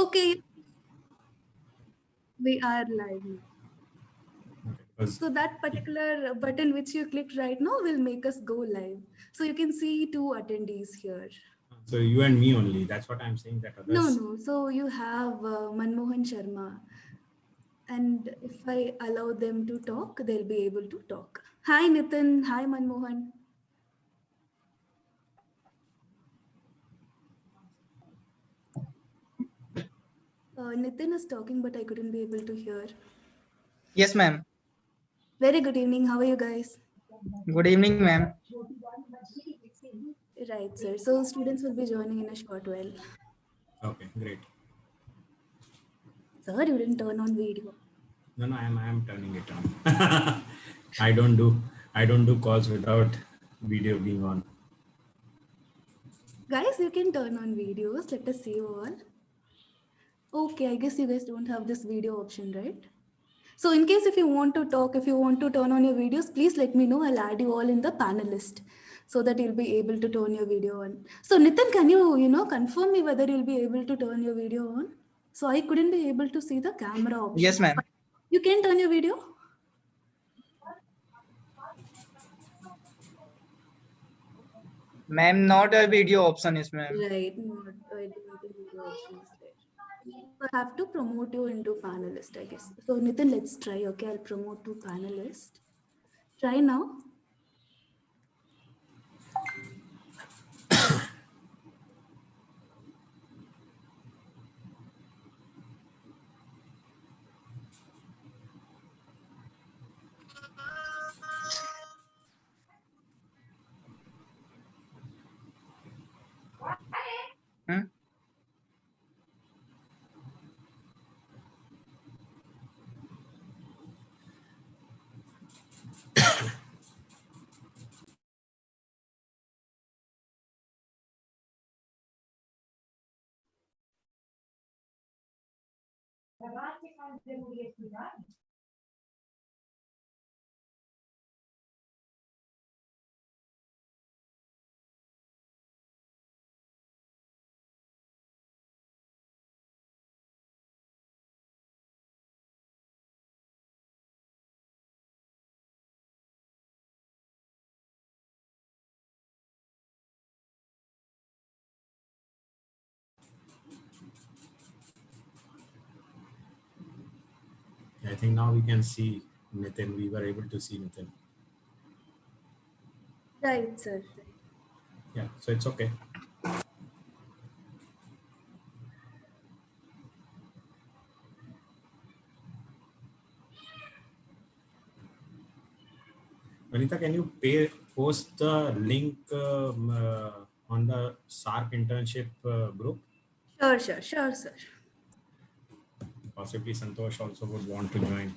Okay, we are live now. Because So that particular button which you clicked right now will make us go live. So you can see two attendees here. so you and me only. That's what I'm saying. That No, others. no. So you have Manmohan Sharma. And if I allow them to talk, they'll be able to talk. Hi, Nitin. Hi, Manmohan. Nitin is talking, but I couldn't be able to hear. Yes, ma'am. Very good evening. How are you guys? Good evening, ma'am. Right, sir. So students will be joining in a short while. Okay, great. Sir, you didn't turn on video. No, I am turning it on. I don't do calls without video being on. Guys, you can turn on videos. Let us see you all. Okay, I guess you guys don't have this video option, right? So in case if you want to talk, if you want to turn on your videos, please let me know. I'll add you all in the panelist so that you'll be able to turn your video on. So Nitin, can you confirm me whether you'll be able to turn your video on? So I couldn't be able to see the camera option. Yes, ma'am. You can turn your video? Ma'am, not a video option is, ma'am. Right, not, I don't think video option is there. So I have to promote you into panelist, I guess. So Nitin, let's try. Okay, I'll promote to panelist. Try now. Hmm? I think now we can see Nitin. We were able to see Nitin. Right, sir. Yeah, so it's okay. Vanita, can you post the link on the SARC internship group? Sure, sir. Possibly Santosh also would want to join.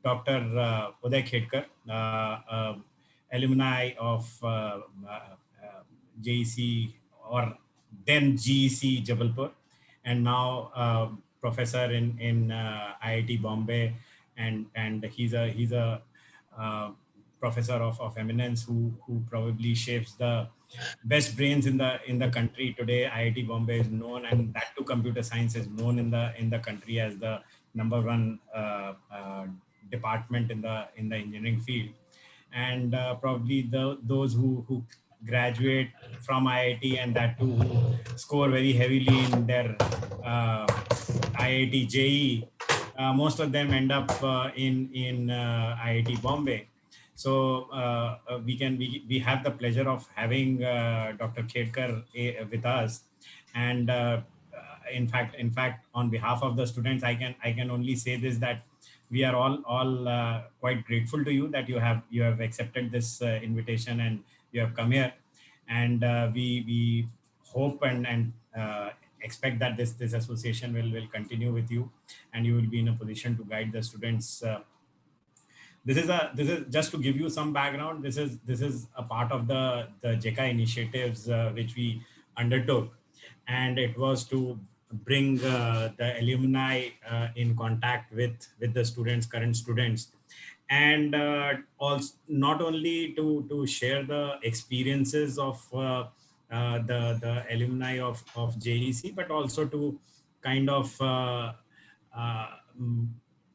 Dr. Uday Khedker, alumni of JEC or then GEC Jabalpur, and now professor in IIT Bombay, and he's a professor of eminence who probably shapes the best brains in the country today. IIT Bombay is known, and that too computer science is known in the country as the number one department in the engineering field. And probably those who graduate from IIT, and that too who score very heavily in their IIT JE, most of them end up in IIT Bombay. So we have the pleasure of having Dr. Khedker with us, and in fact, on behalf of the students, I can only say this, that we are all quite grateful to you that you have accepted this invitation and you have come here, and we hope and expect that this association will continue with you, and you will be in a position to guide the students. This is just to give you some background. This is a part of the JECA initiatives which we undertook, and it was to bring the alumni in contact with the students, current students, and also not only to share the experiences of the alumni of JEC, but also to kind of uh, mm,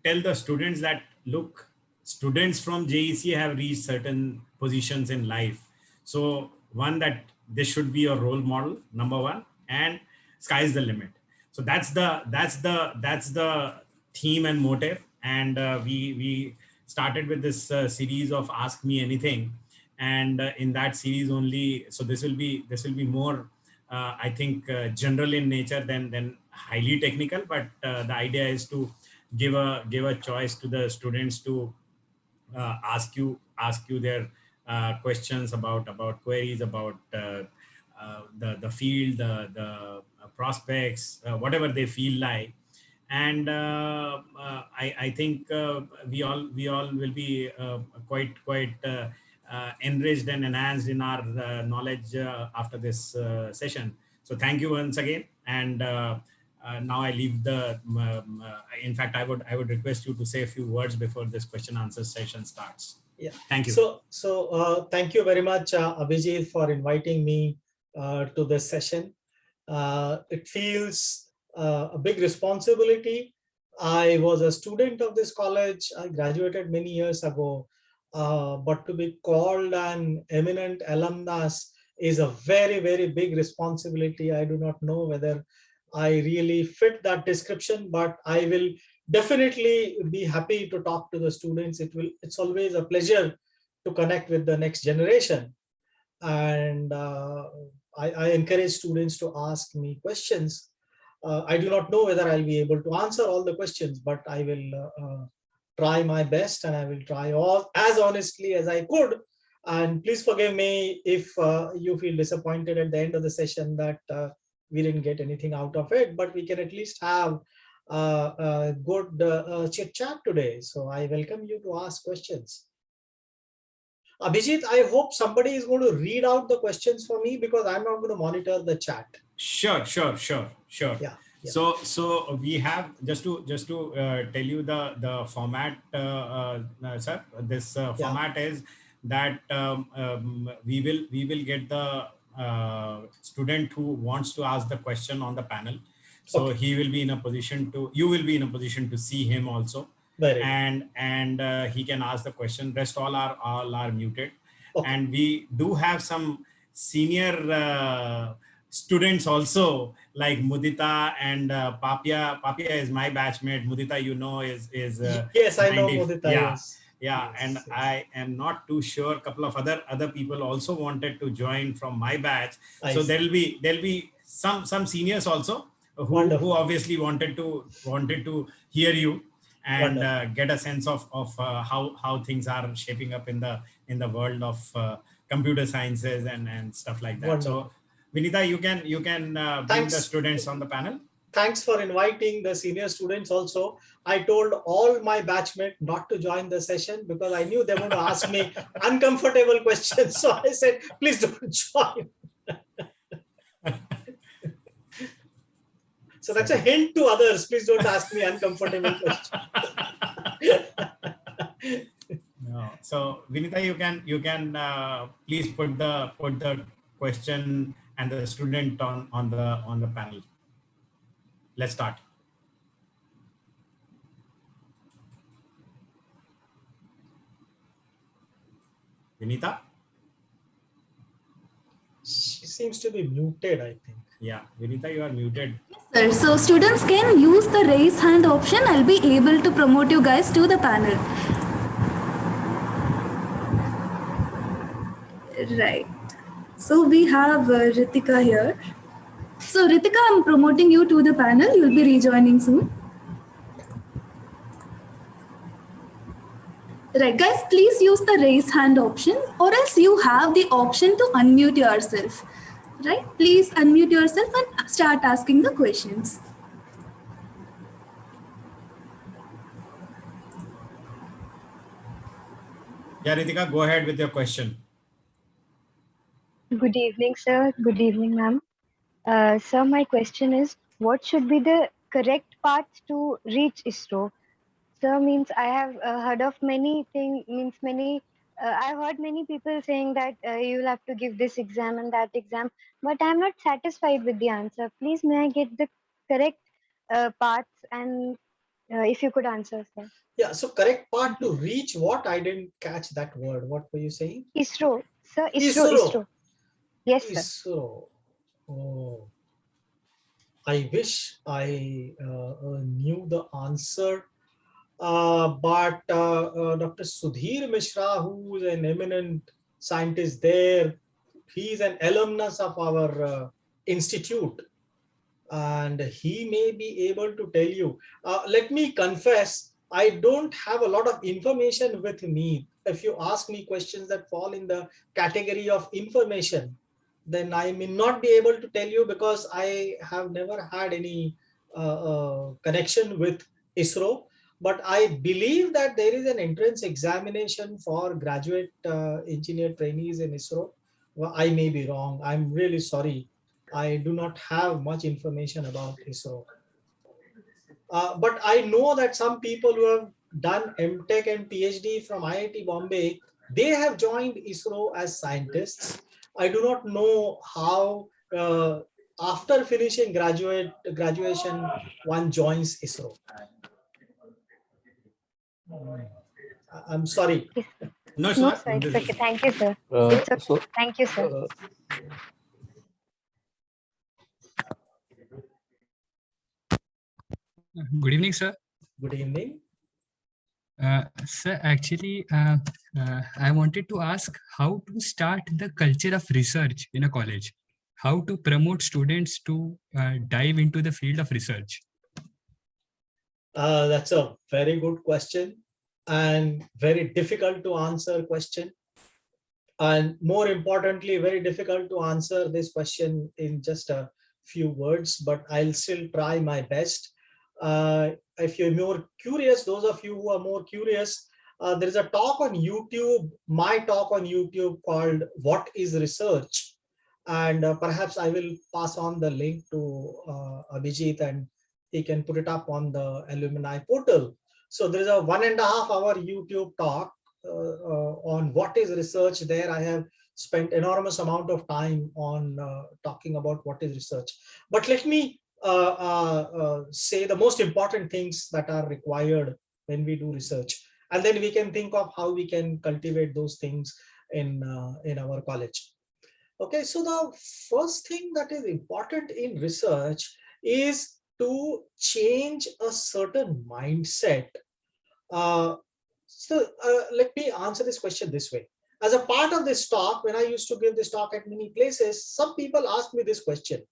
tell the students that, look, students from JEC have reached certain positions in life. So one, that this should be a role model, number one, and sky's the limit. So that's the theme and motive. And we started with this series of Ask Me Anything, and in that series only, so this will be more I think general in nature than highly technical, but the idea is to give a choice to the students to ask you their questions about queries about the field, the prospects, whatever they feel like. And I think we all will be quite enriched and enhanced in our knowledge after this session. So thank you once again. And now I leave the. In fact, I would request you to say a few words before this question answer session starts. Yeah. Thank you. So thank you very much, Abhijit, for inviting me to this session. It feels a big responsibility. I was a student of this college. I graduated many years ago, but to be called an eminent alumnus is a very, very big responsibility. I do not know whether I really fit that description, but I will definitely be happy to talk to the students. It's always a pleasure to connect with the next generation. And I encourage students to ask me questions. I do not know whether I'll be able to answer all the questions, but I will try my best, and I will try all as honestly as I could. And please forgive me if you feel disappointed at the end of the session that we didn't get anything out of it, but we can at least have a good chit chat today. So I welcome you to ask questions. Abhijit, I hope somebody is going to read out the questions for me, because I'm not going to monitor the chat. Sure. Yeah. So we have just to tell you the format, sir. This format is that we will get the student who wants to ask the question on the panel. So he will be in a position to, you will be in a position to see him also. Very and he can ask the question. Rest all are muted. Okay. And we do have some senior students also, like Mudita and Papia. Papia is my batchmate. Mudita, is yes, I know Mudita. Yes. Yes, And yes. I am not too sure. A couple of other people also wanted to join from my batch. So there'll be some seniors also who obviously wanted to hear you and get a sense of how things are shaping up in the world of computer sciences and stuff like that. Wonderful. So Vinita, you can bring the students on the panel. thanks for inviting the senior students also. I told all my batchmates not to join the session because I knew they were going to ask me uncomfortable questions. So I said, please don't join. So that's a hint to others. Please don't ask me uncomfortable questions. No. So Vinita, you can please put the question and the student on the panel. Let's start. Vinita? She seems to be muted, I think. Yeah, Vinita, you are muted. Sir, so students can use the raise hand option. I'll be able to promote you guys to the panel. Right. So we have Ritika here. So Ritika, I'm promoting you to the panel. You'll be rejoining soon. Right, guys, please use the raise hand option, or else you have the option to unmute yourself. Right? Please unmute yourself and start asking the questions. Yeah, Ritika, go ahead with your question. Good evening, sir. Good evening, ma'am. Sir, my question is, what should be the correct path to reach ISRO? Sir, means I have heard of many things, I've heard many people saying that you'll have to give this exam and that exam, but I'm not satisfied with the answer. Please, may I get the correct paths and if you could answer, sir. Yeah, so correct part to reach what? I didn't catch that word. What were you saying? ISRO, sir, ISRO. Yes, sir. ISRO. Oh, I wish I knew the answer. But Dr. Sudhir Mishra, who is an eminent scientist there, he's an alumnus of our institute, and he may be able to tell you. Let me confess, I don't have a lot of information with me. If you ask me questions that fall in the category of information, then I may not be able to tell you because I have never had any connection with ISRO. But I believe that there is an entrance examination for graduate engineer trainees in ISRO. Well, I may be wrong. I'm really sorry. I do not have much information about ISRO. But I know that some people who have done MTech and PhD from IIT Bombay, they have joined ISRO as scientists. I do not know how after finishing graduation one joins ISRO. I'm sorry. No, No, sir, it's okay. Thank you, sir. It's okay. So, Thank you, sir. good evening, sir. Good evening. Sir, actually, I wanted to ask how to start the culture of research in a college. How to promote students to dive into the field of research. That's a very good question and very difficult to answer question. And more importantly, very difficult to answer this question in just a few words, but I'll still try my best. If you're more curious, those of you who are more curious, there is a talk on YouTube, my talk on YouTube called What is Research? And perhaps I will pass on the link to Abhijit and he can put it up on the alumni portal. So there is a 1.5 hour YouTube talk on what is research. There I have spent enormous amount of time on talking about what is research. But let me say the most important things that are required when we do research, and then we can think of how we can cultivate those things in our college. Okay, so the first thing that is important in research is to change a certain mindset. Let me answer this question this way. As a part of this talk, when I used to give this talk at many places, some people asked me this question.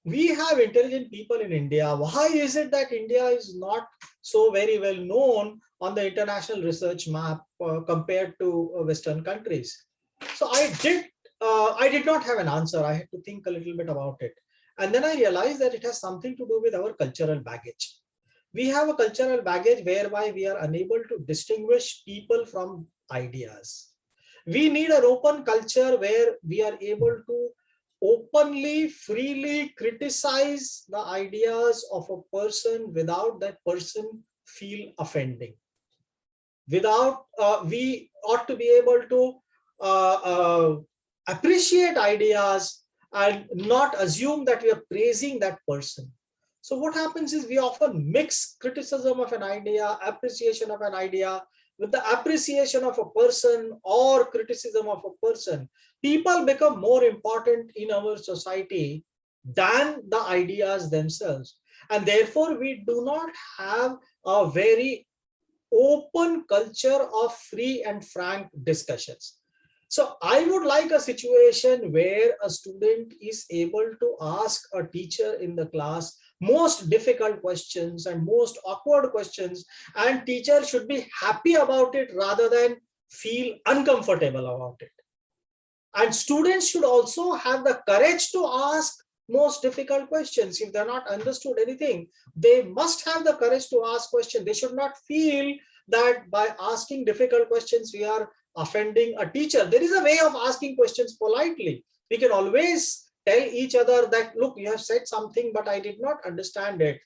We have intelligent people in India. Why is it that India is not so very well known on the international research map compared to Western countries? So I did not have an answer. I had to think a little bit about it. And then I realized that it has something to do with our cultural baggage. We have a cultural baggage whereby we are unable to distinguish people from ideas. We need an open culture where we are able to openly, freely criticize the ideas of a person without that person feel offending. Without, we ought to be able to appreciate ideas and not assume that we are praising that person. So what happens is we often mix criticism of an idea, appreciation of an idea, with the appreciation of a person or criticism of a person. People become more important in our society than the ideas themselves. And therefore, we do not have a very open culture of free and frank discussions. So I would like a situation where a student is able to ask a teacher in the class most difficult questions and most awkward questions, and teacher should be happy about it rather than feel uncomfortable about it. And students should also have the courage to ask most difficult questions. If they're not understood anything, they must have the courage to ask questions. They should not feel that by asking difficult questions, we are offending a teacher. There is a way of asking questions politely. We can always tell each other that, look, you have said something, but I did not understand it.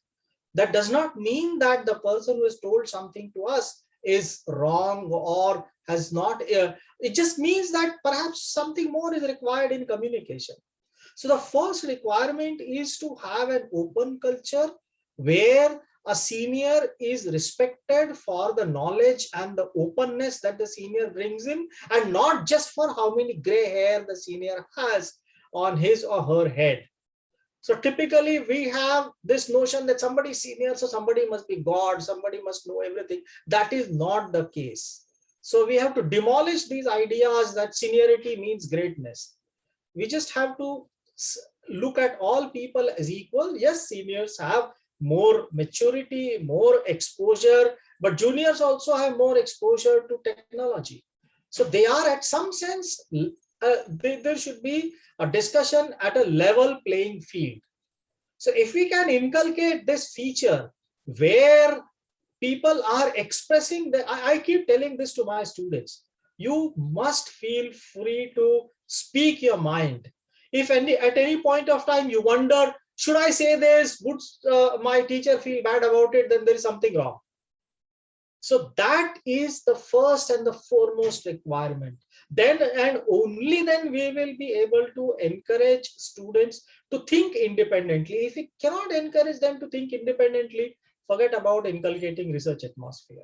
That does not mean that the person who has told something to us is wrong or has not. It just means that perhaps something more is required in communication. So the first requirement is to have an open culture where a senior is respected for the knowledge and the openness that the senior brings in, and not just for how many gray hair the senior has on his or her head. So typically we have this notion that somebody is senior, so somebody must be God, somebody must know everything. That is not the case. So we have to demolish these ideas that seniority means greatness. We just have to look at all people as equal. Yes, seniors have more maturity, more exposure, but juniors also have more exposure to technology. So they are, at some sense, there should be a discussion at a level playing field. So if we can inculcate this feature where people are expressing, I keep telling this to my students, you must feel free to speak your mind. If at any point of time you wonder, should I say this? Would my teacher feel bad about it? Then there is something wrong. So that is the first and the foremost requirement. Then and only then we will be able to encourage students to think independently. If we cannot encourage them to think independently, forget about inculcating research atmosphere.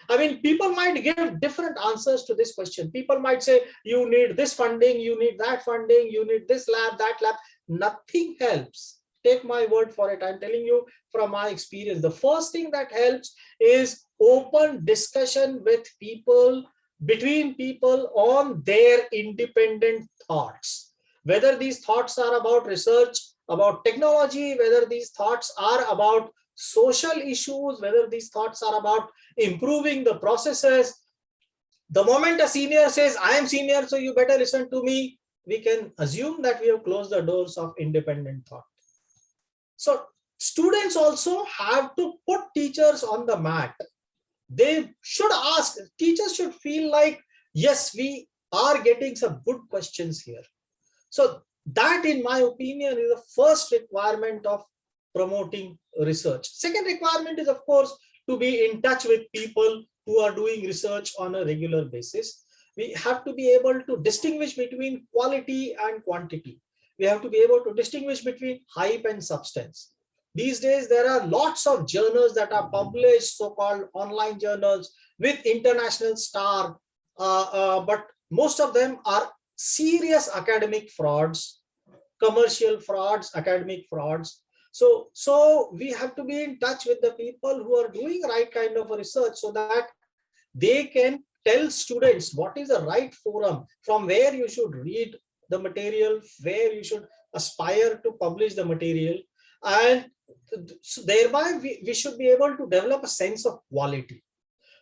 I mean, people might give different answers to this question. People might say, you need this funding, you need that funding, you need this lab, that lab. Nothing helps. Take my word for it. I'm telling you from my experience. The first thing that helps is open discussion with people, between people, on their independent thoughts. Whether these thoughts are about research, about technology, whether these thoughts are about social issues, whether these thoughts are about improving the processes. The moment a senior says, I am senior, so you better listen to me, we can assume that we have closed the doors of independent thought. So students also have to put teachers on the mat. They should ask, teachers should feel like, yes, we are getting some good questions here. So that, in my opinion, is the first requirement of promoting research. Second requirement is, of course, to be in touch with people who are doing research on a regular basis. We have to be able to distinguish between quality and quantity. We have to be able to distinguish between hype and substance. These days, there are lots of journals that are published, so-called online journals with international star, but most of them are serious academic frauds, commercial frauds, academic frauds. So we have to be in touch with the people who are doing right kind of research so that they can tell students what is the right forum, from where you should read the material, where you should aspire to publish the material. And so thereby we should be able to develop a sense of quality.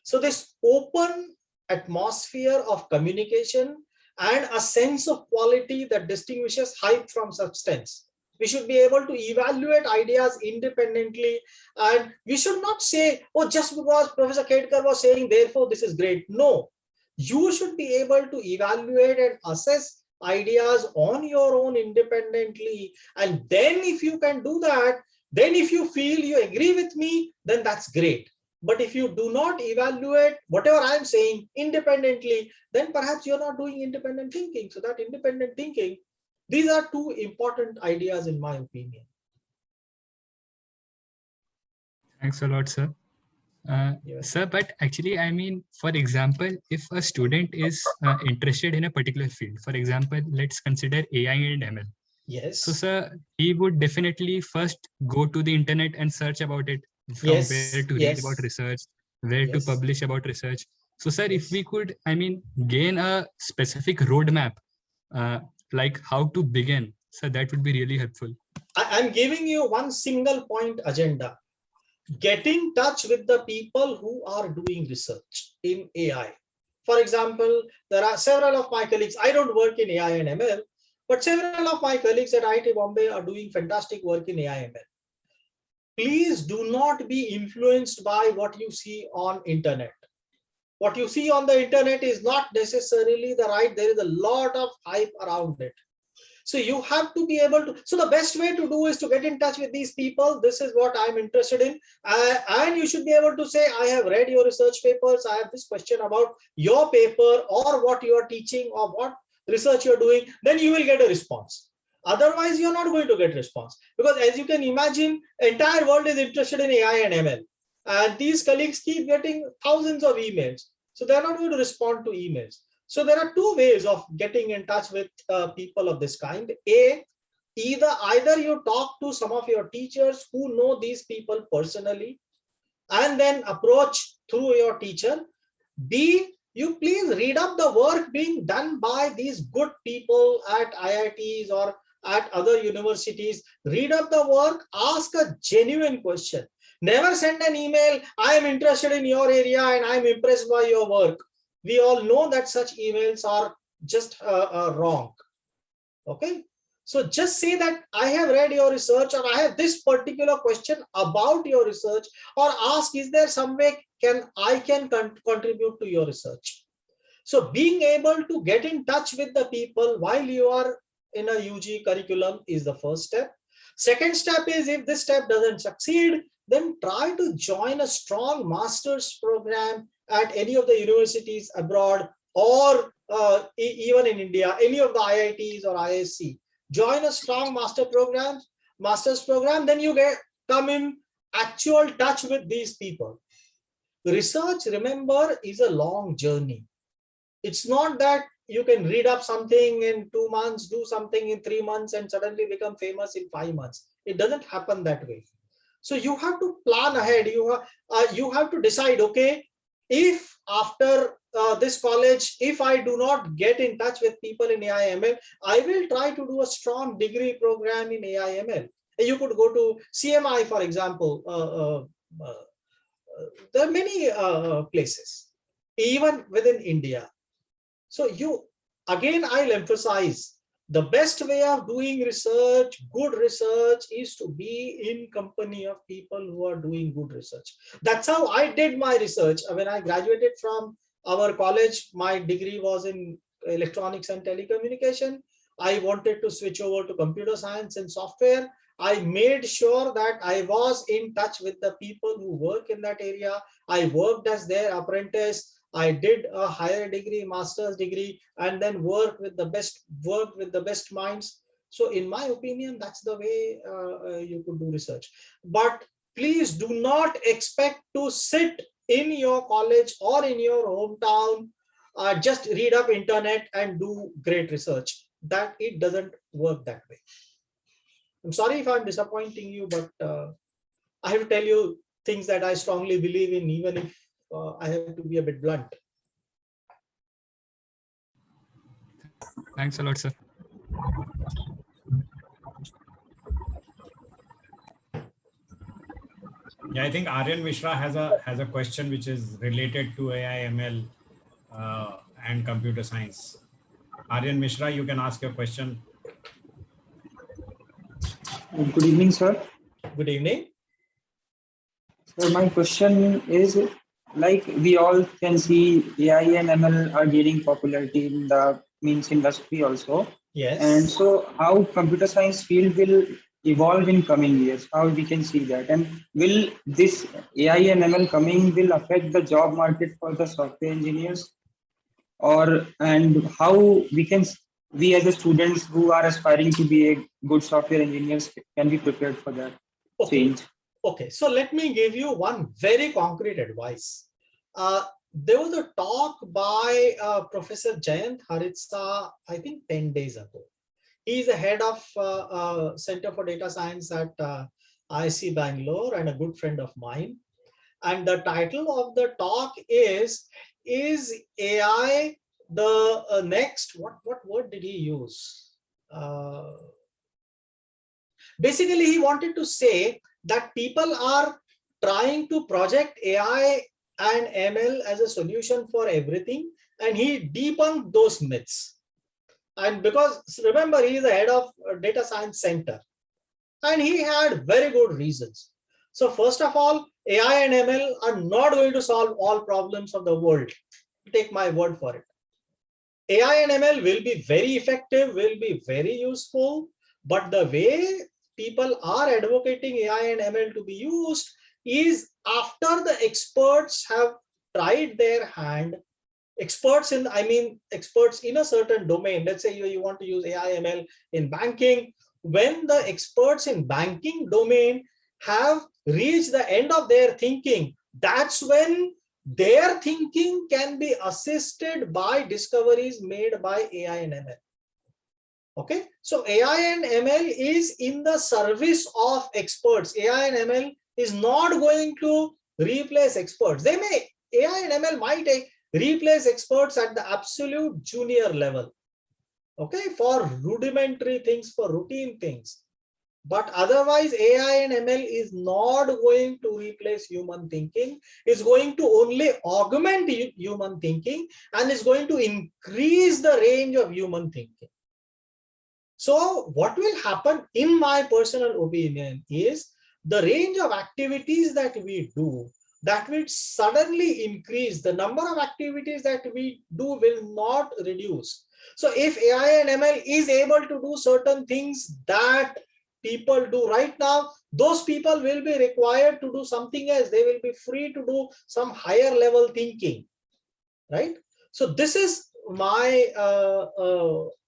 So this open atmosphere of communication and a sense of quality that distinguishes hype from substance, We should be able to evaluate ideas independently. And we should not say, oh, just because Professor Khedker was saying, therefore this is great. No, you should be able to evaluate and assess ideas on your own independently. And then if you can do that, then if you feel you agree with me, then that's great. But if you do not evaluate whatever I'm saying independently, then perhaps you're not doing independent thinking. So that independent thinking, these are two important ideas in my opinion. Thanks a lot, sir. Sir, but actually, I mean, for example, if a student is interested in a particular field, for example, let's consider AI and ML. Yes. So, sir, he would definitely first go to the internet and search about it, from Yes, where to read yes. about research, where to Yes. publish about research. So, sir, if Yes. we could, I mean, gain a specific roadmap, like how to begin, so that would be really helpful. I'm giving you one single point agenda. Get in touch with the people who are doing research in AI. For example, there are several of my colleagues, I don't work in AI and ML, but several of my colleagues at IIT Bombay are doing fantastic work in AI ML. Please do not be influenced by what you see on internet. What you see on the internet is not necessarily the right. There is a lot of hype around it. So you have to be able to, so the best way to do is to get in touch with these people. This is what I'm interested in. And you should be able to say, I have read your research papers. I have this question about your paper or what you are teaching or what research you're doing. Then you will get a response. Otherwise, you're not going to get response. Because as you can imagine, entire world is interested in AI and ML. And these colleagues keep getting thousands of emails. So they're not going to respond to emails. So there are two ways of getting in touch with people of this kind. Either you talk to some of your teachers who know these people personally and then approach through your teacher. B, you please read up the work being done by these good people at IITs or at other universities. Read up the work, ask a genuine question. Never send an email, I am interested in your area and I am impressed by your work. We all know that such emails are just wrong. Okay. So just say that I have read your research or I have this particular question about your research, or ask, is there some way I can contribute to your research? So being able to get in touch with the people while you are in a UG curriculum is the first step. Second step is, if this step doesn't succeed, then try to join a strong master's program at any of the universities abroad, or even in India, any of the IITs or ISC. Join a strong master's program, then you come in actual touch with these people. Research, remember, is a long journey. It's not that you can read up something in 2 months, do something in 3 months, and suddenly become famous in 5 months. It doesn't happen that way. So you have to plan ahead. You have to decide, okay, if after this college, if I do not get in touch with people in AI/ML, I will try to do a strong degree program in AI/ML. You could go to CMI, for example. There are many places, even within India. So I'll emphasize, the best way of doing research, good research, is to be in company of people who are doing good research. That's how I did my research. When I graduated from our college, my degree was in electronics and telecommunication. I wanted to switch over to computer science and software. I made sure that I was in touch with the people who work in that area. I worked as their apprentice. I did a higher degree, master's degree, and then worked with the best minds. So in my opinion, that's the way you could do research. But please do not expect to sit in your college or in your hometown, just read up internet and do great research. That it doesn't work that way. I'm sorry if I'm disappointing you, but I have to tell you things that I strongly believe in, even if I have to be a bit blunt. Thanks a lot, sir. Yeah, I think Aryan Mishra has a question which is related to AI, ML, and computer science. Aryan Mishra, you can ask your question. Good evening, sir. Good evening. So my question is, like we all can see AI and ML are gaining popularity in the means industry also. And Yes. so how computer science field will evolve in coming years, how we can see that. And will this AI and ML coming will affect the job market for the software engineers, or and how we can we as a students who are aspiring to be a good software engineers can be prepared for that Okay. change? Okay. So let me give you one very concrete advice. There was a talk by Professor Jayant Haritsa, I think 10 days ago. He is the head of Center for Data Science at IC Bangalore and a good friend of mine. And the title of the talk is AI the next, what word did he use? Basically, he wanted to say that people are trying to project AI and ML as a solution for everything, and he debunked those myths. And because remember, he is the head of Data Science Center, and he had very good reasons. So first of all, AI and ML are not going to solve all problems of the world. Take my word for it. AI and ML will be very effective, will be very useful, but the way people are advocating AI and ML to be used is after the experts have tried their hand. Experts in, I mean, experts in a certain domain. Let's say you want to use AI ML in banking. When the experts in banking domain have reached the end of their thinking, that's when their thinking can be assisted by discoveries made by AI and ML. Okay, so AI and ML is in the service of experts. AI and ML is not going to replace experts. They may, AI and ML might replace experts at the absolute junior level. Okay, for rudimentary things, for routine things. But otherwise, AI and ML is not going to replace human thinking. It's going to only augment human thinking, and it's going to increase the range of human thinking. So what will happen, in my personal opinion, is the range of activities that we do, that will suddenly increase. The number of activities that we do will not reduce. So if AI and ML is able to do certain things that people do right now, those people will be required to do something else. They will be free to do some higher level thinking, right? So this is my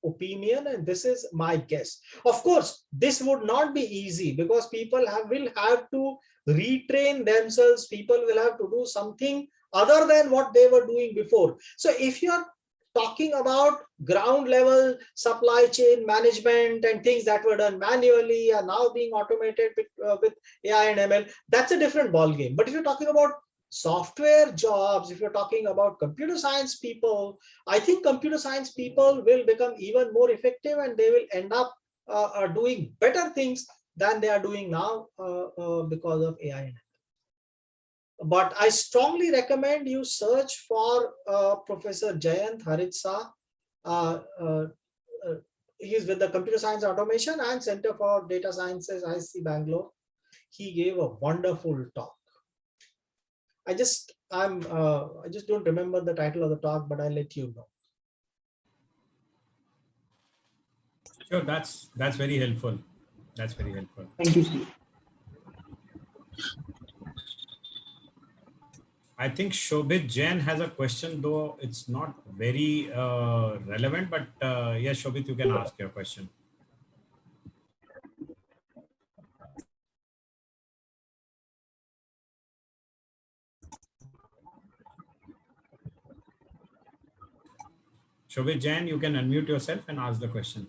opinion, and this is my guess. Of course, this would not be easy because people will have to retrain themselves. People will have to do something other than what they were doing before. So if you're talking about ground level supply chain management and things that were done manually are now being automated with AI and ML, that's a different ball game. But if you're talking about software jobs, if you're talking about computer science people, I think computer science people will become even more effective, and they will end up doing better things than they are doing now because of AI and ML. But I strongly recommend you search for Professor Jayant Haritsa. He is with the Computer Science Automation and Center for Data Sciences, IC Bangalore. He gave a wonderful talk. I just don't remember the title of the talk, but I'll let you know. Sure, that's very helpful. That's very helpful. Thank you, sir. I think Shobhit Jain has a question, though it's not very relevant, but yes, Shobhit, you can ask your question. Shobhit Jain, you can unmute yourself and ask the question.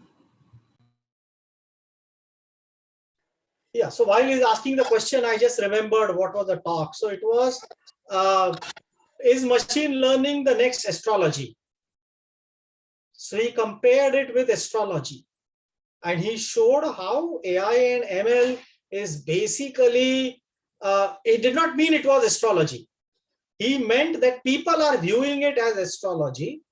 Yeah, so while he's asking the question, I just remembered what was the talk. So it was, is machine learning the next astrology? So he compared it with astrology, and he showed how AI and ML is basically, it did not mean it was astrology. He meant that people are viewing it as astrology.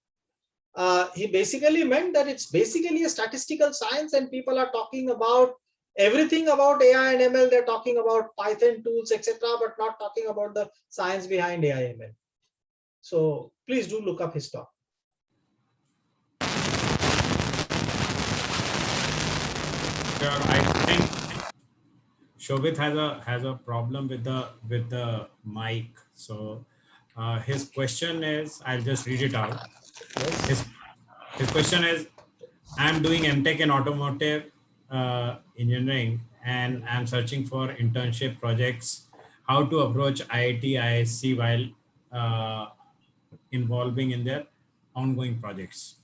He basically meant that it's basically a statistical science, and people are talking about Everything about AI and ML, they're talking about Python tools, etc., but not talking about the science behind AI ML. So please do look up his talk. Sure, I think Shobit has a problem with the mic. So his question is, I'll just read it out. His question is, I'm doing MTech in automotive engineering, and I'm searching for internship projects. How to approach IIT, ISC while involving in their ongoing projects?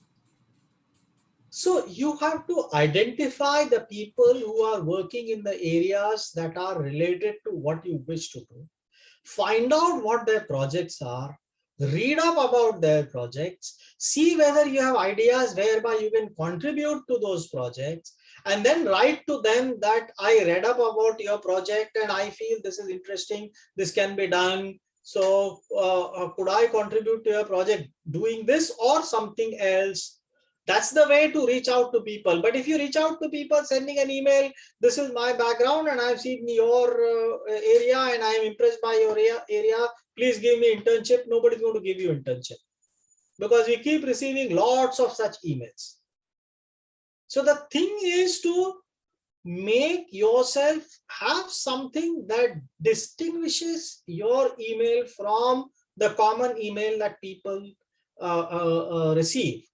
So you have to identify the people who are working in the areas that are related to what you wish to do. Find out what their projects are, read up about their projects, see whether you have ideas whereby you can contribute to those projects, and then write to them that I read up about your project and I feel this is interesting, this can be done. So could I contribute to your project doing this or something else? That's the way to reach out to people. But if you reach out to people sending an email, this is my background and I've seen your area and I am impressed by your area, please give me internship, nobody's going to give you internship, because we keep receiving lots of such emails. So the thing is to make yourself have something that distinguishes your email from the common email that people receive.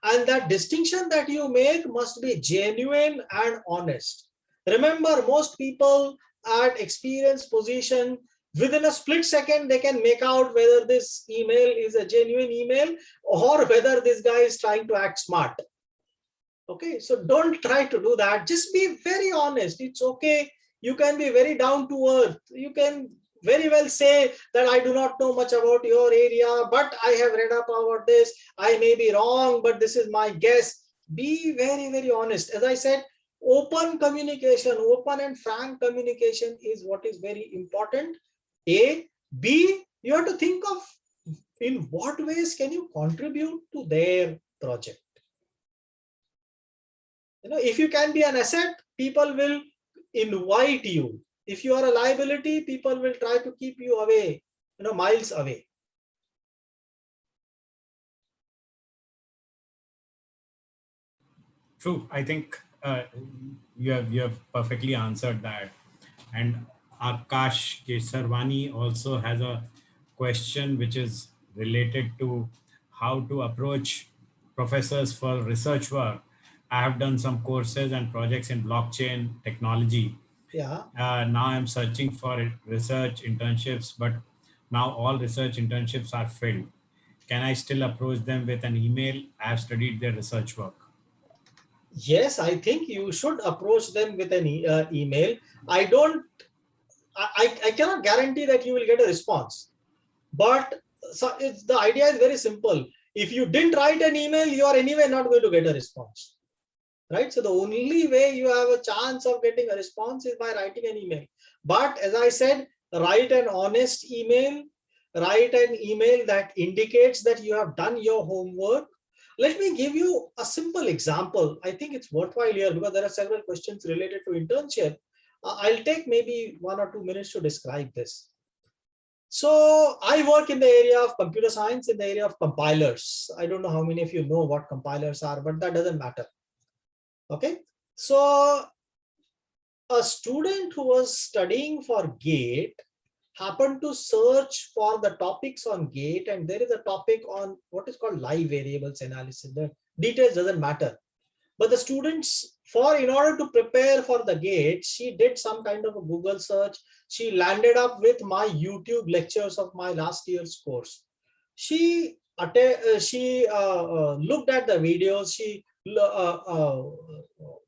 And that distinction that you make must be genuine and honest. Remember, most people at experienced position, within a split second, they can make out whether this email is a genuine email or whether this guy is trying to act smart. Okay, so don't try to do that. Just be very honest. It's okay. You can be very down to earth. You can very well say that I do not know much about your area, but I have read up about this. I may be wrong, but this is my guess. Be very, very honest. As I said, open communication, open and frank communication is what is very important. A. B, you have to think of in what ways can you contribute to their project. If you can be an asset, people will invite you. If you are a liability, people will try to keep you away, miles away. True. I think you have perfectly answered that. And Akash Kesarwani also has a question which is related to how to approach professors for research work. I have done some courses and projects in blockchain technology. Yeah. Now I'm searching for research internships, but now all research internships are filled. Can I still approach them with an email? I have studied their research work. Yes, I think you should approach them with an email. I cannot guarantee that you will get a response, but the idea is very simple. If you didn't write an email, you are anyway not going to get a response, right? So the only way you have a chance of getting a response is by writing an email. But as I said, write an honest email, write an email that indicates that you have done your homework. Let me give you a simple example. I think it's worthwhile here because there are several questions related to internship. I'll take maybe 1 or 2 minutes to describe this. So I work in the area of computer science, in the area of compilers. I don't know how many of you know what compilers are, but that doesn't matter. Okay, so a student who was studying for GATE happened to search for the topics on GATE, and there is a topic on what is called live variables analysis. The details doesn't matter, but the students, in order to prepare for the GATE, she did some kind of a Google search. She landed up with my YouTube lectures of my last year's course. She looked at the videos. She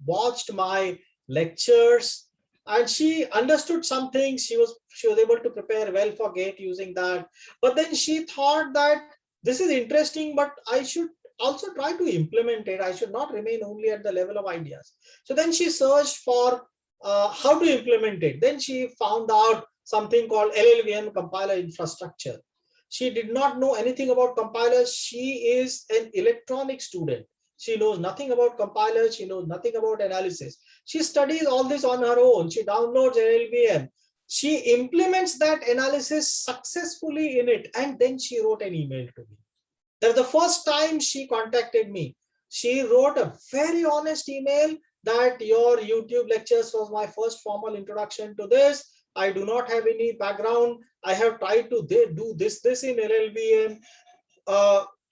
watched my lectures, and she understood some things. She was able to prepare well for GATE using that. But then she thought that this is interesting, but I should also try to implement it. I should not remain only at the level of ideas. So then she searched for how to implement it. Then she found out something called LLVM compiler infrastructure. She did not know anything about compilers. She is an electronics student. She knows nothing about compilers. She knows nothing about analysis. She studies all this on her own. She downloads LLVM. She implements that analysis successfully in it. And then she wrote an email to me. That's the first time she contacted me. She wrote a very honest email that your YouTube lectures was my first formal introduction to this. I do not have any background. I have tried to do this in LLVM.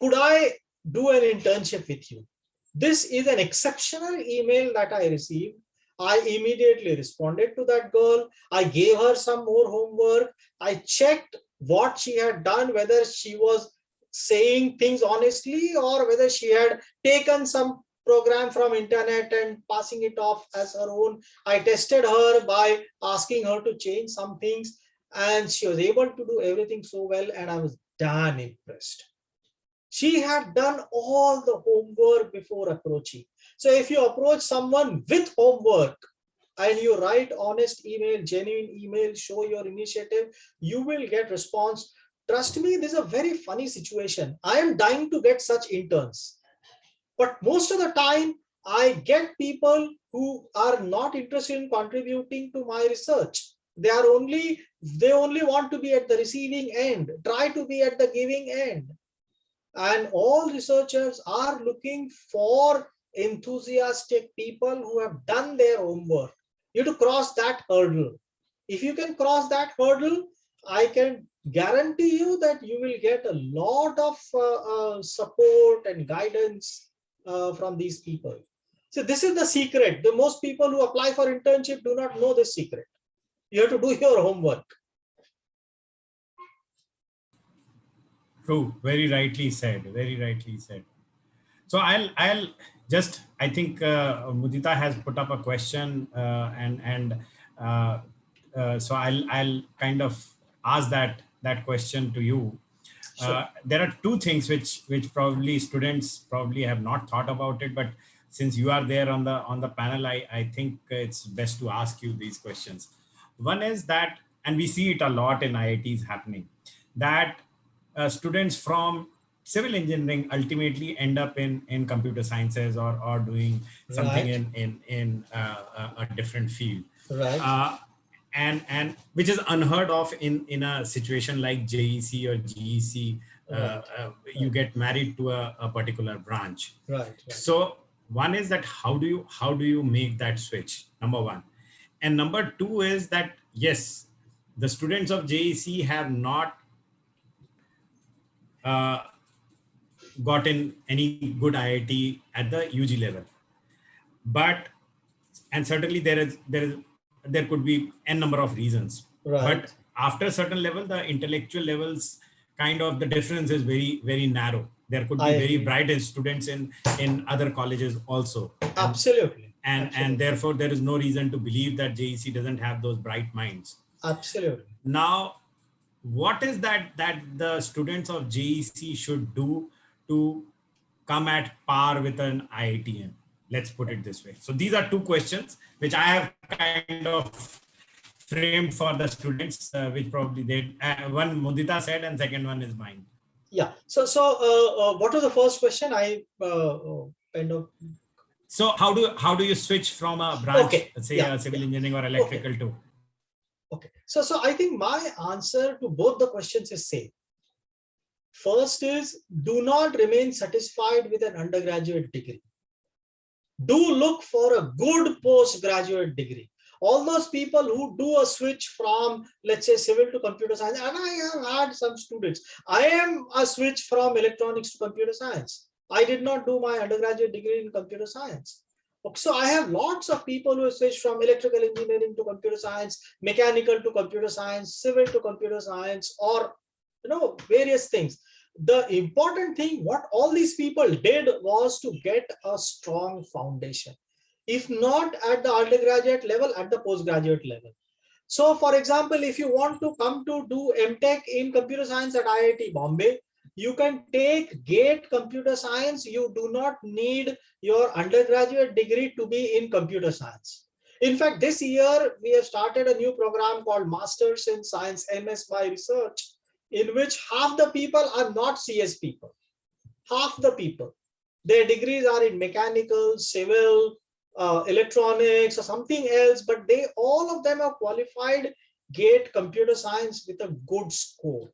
Could I do an internship with you? This is an exceptional email that I received. I immediately responded to that girl. I gave her some more homework. I checked what she had done, whether she was saying things honestly or whether she had taken some program from internet and passing it off as her own. I tested her by asking her to change some things, and she was able to do everything so well, and I was damn impressed. She had done all the homework before approaching. So if you approach someone with homework and you write honest email, genuine email, show your initiative, you will get response. Trust me, this is a very funny situation. I am dying to get such interns. But most of the time, I get people who are not interested in contributing to my research. They only want to be at the receiving end, try to be at the giving end. And all researchers are looking for enthusiastic people who have done their homework. You have to cross that hurdle. If you can cross that hurdle, I can guarantee you that you will get a lot of support and guidance from these people. So this is the secret. The most people who apply for internship do not know this secret. You have to do your homework. True. Very rightly said. Very rightly said. So I'll just, I think Mudita has put up a question so I'll kind of ask that question to you. Sure. There are two things which probably students probably have not thought about it, but since you are there on the panel, I think it's best to ask you these questions. One is that, and we see it a lot in IITs happening, that students from civil engineering ultimately end up in computer sciences or doing something Right. in a different field. Right. And which is unheard of in a situation like JEC or GEC. You get married to a particular branch. Right. So one is that how do you make that switch? Number one. And number two is that, yes, the students of JEC have not gotten any good IIT at the UG level, but and certainly there could be n number of reasons. Right. But after a certain level, the intellectual levels, kind of the difference is very, very narrow. There could be very bright students in other colleges also. Absolutely. And therefore there is no reason to believe that JEC doesn't have those bright minds. Absolutely. Now, what is that the students of JEC should do to come at par with an IITN? Let's put it this way. So these are two questions which I have kind of framed for the students, which probably one Mudita said and second one is mine. Yeah. So what was the first question? I kind of. So how do you switch from a branch, say a civil engineering or electrical to? Okay. So I think my answer to both the questions is same. First is, do not remain satisfied with an undergraduate degree. Do look for a good postgraduate degree. All those people who do a switch from, let's say, civil to computer science, and I have had some students. I am a switch from electronics to computer science. I did not do my undergraduate degree in computer science. So I have lots of people who switch from electrical engineering to computer science, mechanical to computer science, civil to computer science, or various things. The important thing, what all these people did was to get a strong foundation. If not at the undergraduate level, at the postgraduate level. So for example, if you want to come to do MTech in computer science at IIT Bombay, you can take GATE computer science. You do not need your undergraduate degree to be in computer science. In fact, this year we have started a new program called Masters in Science, MS by Research, in which half the people are not CS people. Half the people. Their degrees are in mechanical, civil, electronics, or something else, but they all of them have qualified GATE computer science with a good score.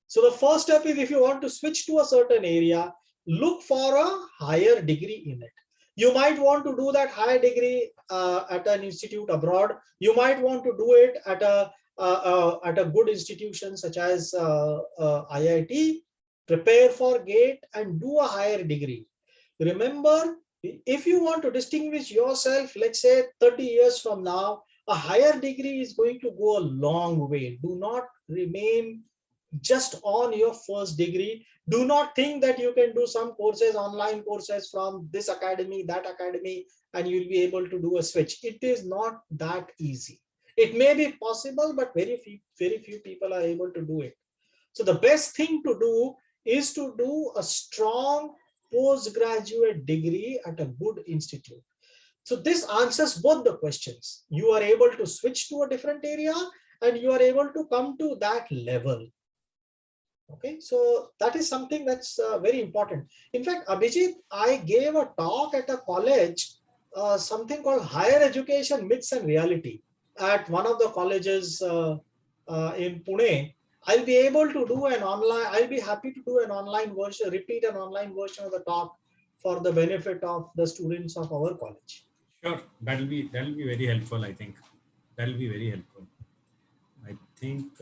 So the first step is, if you want to switch to a certain area, look for a higher degree in it. You might want to do that higher degree at an institute abroad. You might want to do it at a good institution such as IIT. Prepare for GATE and do a higher degree. Remember, if you want to distinguish yourself, let's say 30 years from now, a higher degree is going to go a long way. Do not remain just on your first degree. Do not think that you can do some courses, online courses from this academy, that academy, and you'll be able to do a switch. It is not that easy. It may be possible, but very few people are able to do it. So the best thing to do is to do a strong postgraduate degree at a good institute. So this answers both the questions. You are able to switch to a different area and you are able to come to that level. Okay, so that is something that's very important. In fact, Abhijit, I gave a talk at a college, something called Higher Education Myths and Reality, at one of the colleges in Pune. I'll be able to do an online, I'll be happy to do an online version, repeat an online version of the talk for the benefit of the students of our college. Sure, that'll be very helpful. I think that'll be very helpful. I think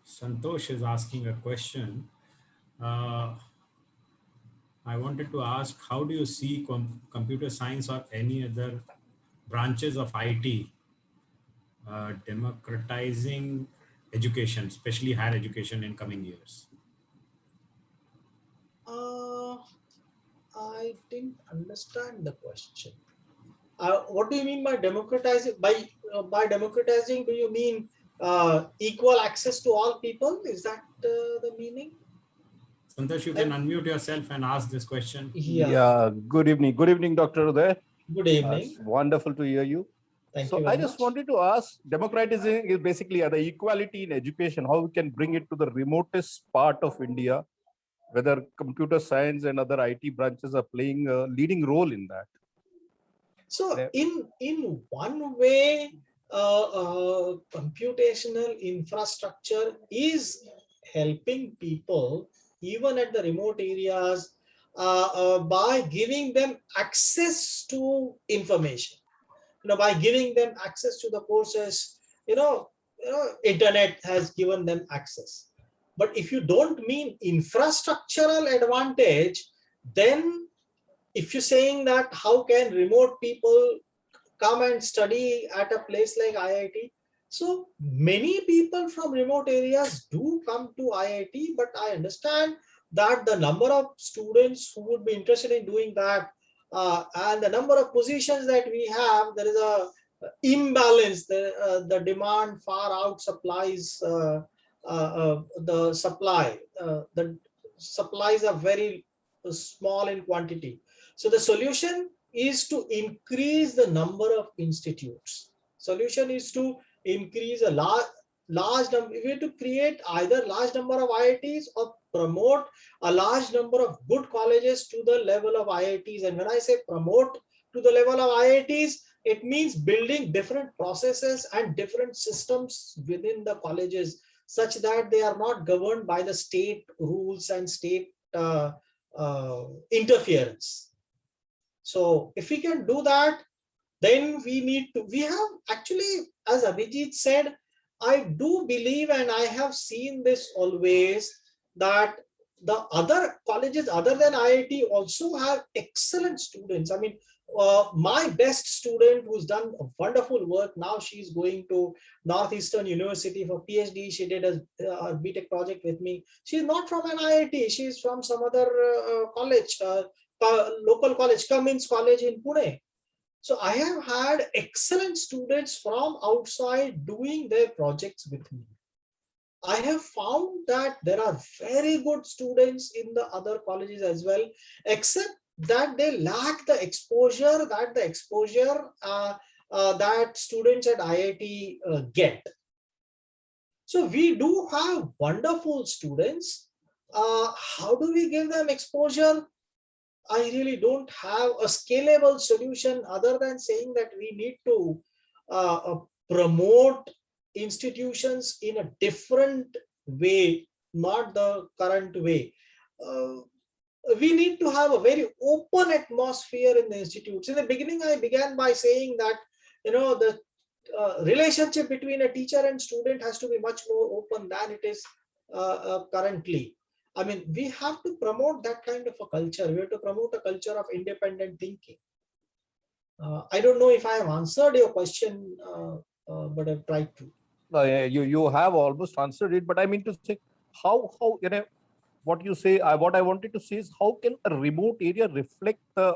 Santosh is asking a question. I wanted to ask, how do you see computer science or any other branches of IT democratizing education, especially higher education, in coming years? I didn't understand the question. What do you mean by democratizing? By democratizing, do you mean equal access to all people? Is that the meaning? Santosh, you can unmute yourself and ask this question. Yeah. Good evening. Good evening, Dr. Uday. Good evening. It's wonderful to hear you. Thank So you I very just much. wanted to ask, democratizing is basically the equality in education, how we can bring it to the remotest part of India, whether computer science and other IT branches are playing a leading role in that. So in one way, computational infrastructure is helping people even at the remote areas by giving them access to information. By giving them access to the courses, internet has given them access. But if you don't mean infrastructural advantage, then if you're saying that how can remote people come and study at a place like IIT, so many people from remote areas do come to IIT, but I understand that the number of students who would be interested in doing that and the number of positions that we have, there is a imbalance. The demand far out supplies the supply. The supplies are very small in quantity. So the solution is to increase the number of institutes. Solution is to increase a large number. We have to create either large number of IITs or promote a large number of good colleges to the level of IITs. And when I say promote to the level of IITs, it means building different processes and different systems within the colleges such that they are not governed by the state rules and state interference. So if we can do that, then we have actually, as Abhijit said, I do believe, and I have seen this always, that the other colleges other than IIT also have excellent students. I mean, my best student who's done wonderful work, now she's going to Northeastern University for PhD. She did a BTech project with me. She's not from an IIT. She's from some other college, local college, Cummins College in Pune. So I have had excellent students from outside doing their projects with me. I have found that there are very good students in the other colleges as well, except that they lack the exposure that students at IIT get. So we do have wonderful students. How do we give them exposure? I really don't have a scalable solution other than saying that we need to promote institutions in a different way, not the current way. Uh, we need to have a very open atmosphere in the institutes. In the beginning, I began by saying that, the relationship between a teacher and student has to be much more open than it is currently. I mean, we have to promote that kind of a culture. We have to promote a culture of independent thinking. I don't know if I have answered your question, but I've tried to. You have almost answered it, but I mean to say, how what you say, what I wanted to say is, how can a remote area reflect the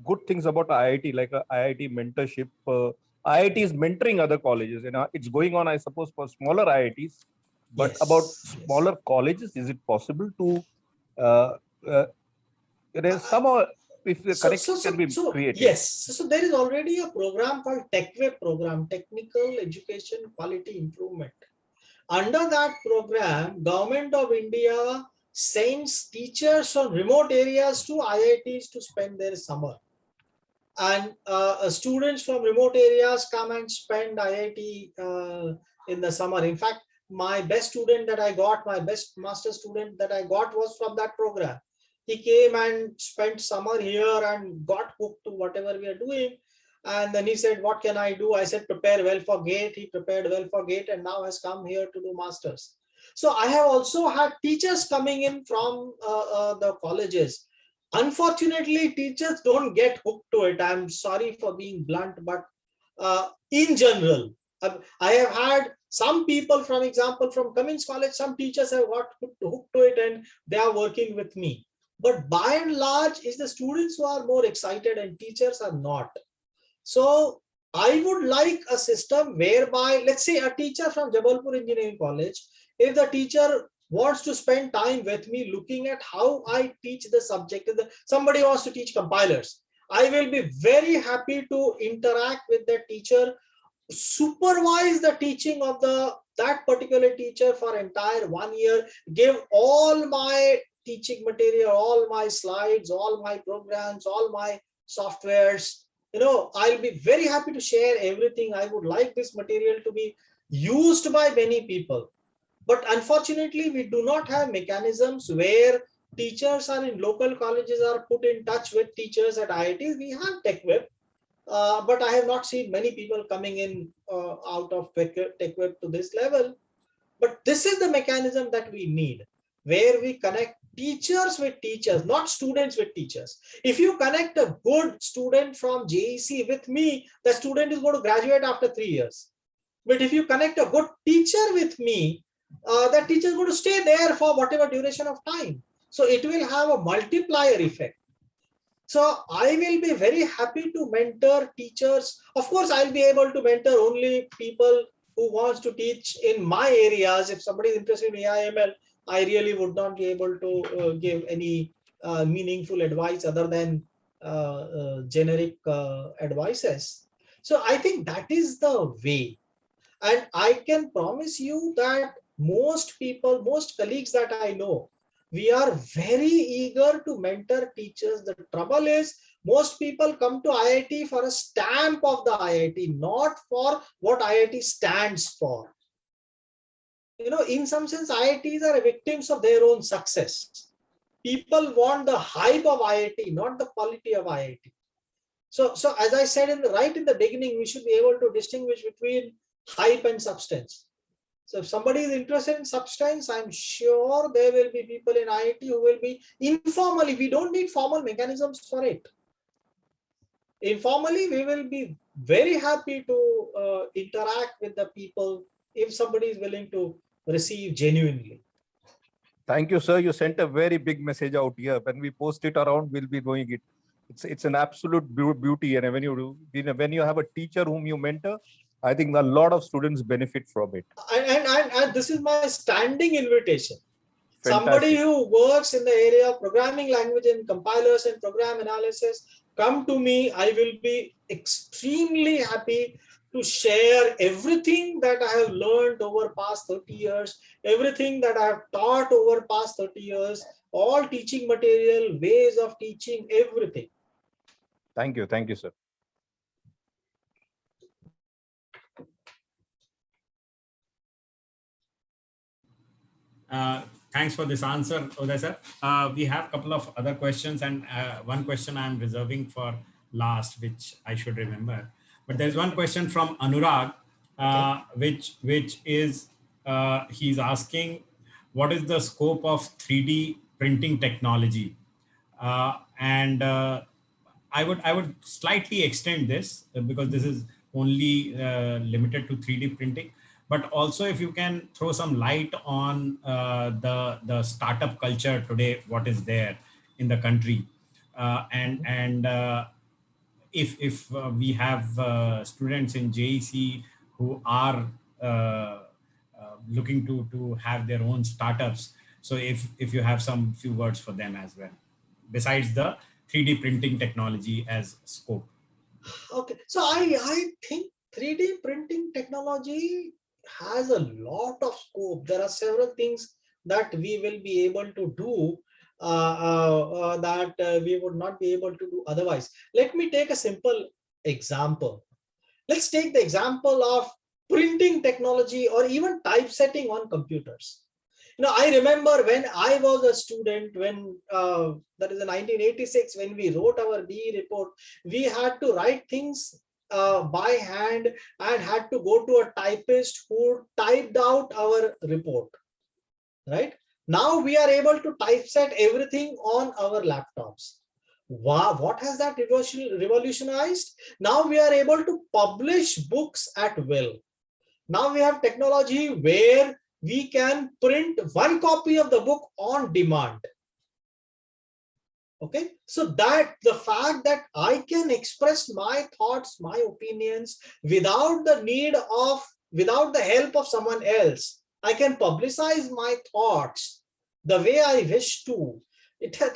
good things about IIT, like a IIT mentorship? IIT is mentoring other colleges, it's going on, I suppose, for smaller IITs, but about Yes, yes. smaller colleges, is it possible to uh, uh, somehow, if the connection can be created? Yes. So there is already a program called TechWeb program, Technical Education Quality Improvement. Under that program, Government of India sends teachers from remote areas to IITs to spend their summer. And students from remote areas come and spend IIT in the summer. In fact, my best student that I got, my best master student that I got was from that program. He came and spent summer here and got hooked to whatever we are doing. And then he said, what can I do? I said, prepare well for GATE. He prepared well for GATE and now has come here to do masters. So I have also had teachers coming in from the colleges. Unfortunately, teachers don't get hooked to it. I'm sorry for being blunt, but in general, I have had some people, from example, from Cummins College, some teachers have got hooked to it and they are working with me. But by and large, it's the students who are more excited and teachers are not. So I would like a system whereby, let's say, a teacher from Jabalpur Engineering College, if the teacher wants to spend time with me looking at how I teach the subject, if somebody wants to teach compilers, I will be very happy to interact with the teacher, supervise the teaching of that particular teacher for entire 1 year, give all my teaching material, all my slides, all my programs, all my softwares. I'll be very happy to share everything. I would like this material to be used by many people. But unfortunately, we do not have mechanisms where teachers are in local colleges are put in touch with teachers at IITs. We have TechWeb, but I have not seen many people coming in out of TechWeb to this level. But this is the mechanism that we need, where we connect teachers with teachers, not students with teachers. If you connect a good student from JEC with me, the student is going to graduate after 3 years. But if you connect a good teacher with me, that teacher is going to stay there for whatever duration of time. So it will have a multiplier effect. So I will be very happy to mentor teachers. Of course, I'll be able to mentor only people who wants to teach in my areas. If somebody is interested in AIML, I really would not be able to give any meaningful advice other than generic advices. So I think that is the way. And I can promise you that most people, most colleagues that I know, we are very eager to mentor teachers. The trouble is, most people come to IIT for a stamp of the IIT, not for what IIT stands for. In some sense, IITs are victims of their own success. People want the hype of IIT, not the quality of IIT. So as I said right in the beginning, we should be able to distinguish between hype and substance. So if somebody is interested in substance, I'm sure there will be people in IIT who will be informally. We don't need formal mechanisms for it. Informally, we will be very happy to interact with the people if somebody is willing to receive genuinely. Thank you, sir. You sent a very big message out here. When we post it around, we'll be doing it. It's an absolute beauty. And when you have a teacher whom you mentor, I think a lot of students benefit from it. And this is my standing invitation. Fantastic. Somebody who works in the area of programming language and compilers and program analysis, come to me. I will be extremely happy to share everything that I have learned over past 30 years, everything that I have taught over past 30 years, all teaching material, ways of teaching, everything. Thank you, sir. Thanks for this answer, Uday sir. We have a couple of other questions, and one question I'm reserving for last, which I should remember. But there's one question from Anurag, which is he's asking, what is the scope of 3D printing technology? And I would slightly extend this because this is only limited to 3D printing. But also, if you can throw some light on the startup culture today, what is there in the country, and if we have students in JEC who are looking to have their own startups, so if you have some few words for them as well, besides the 3D printing technology as scope. Okay, so I think 3D printing technology has a lot of scope. There are several things that we will be able to do that we would not be able to do otherwise. Let me take a simple example. Let's take the example of printing technology or even typesetting on computers. I remember when I was a student, when that is in 1986, when we wrote our BE report, we had to write things by hand and had to go to a typist who typed out our report. Right now, we are able to typeset everything on our laptops. Wow, what has that revolutionized? Now we are able to publish books at will. Now we have technology where we can print one copy of the book on demand. Okay, so that the fact that I can express my thoughts, my opinions without the help of someone else, I can publicize my thoughts the way I wish to.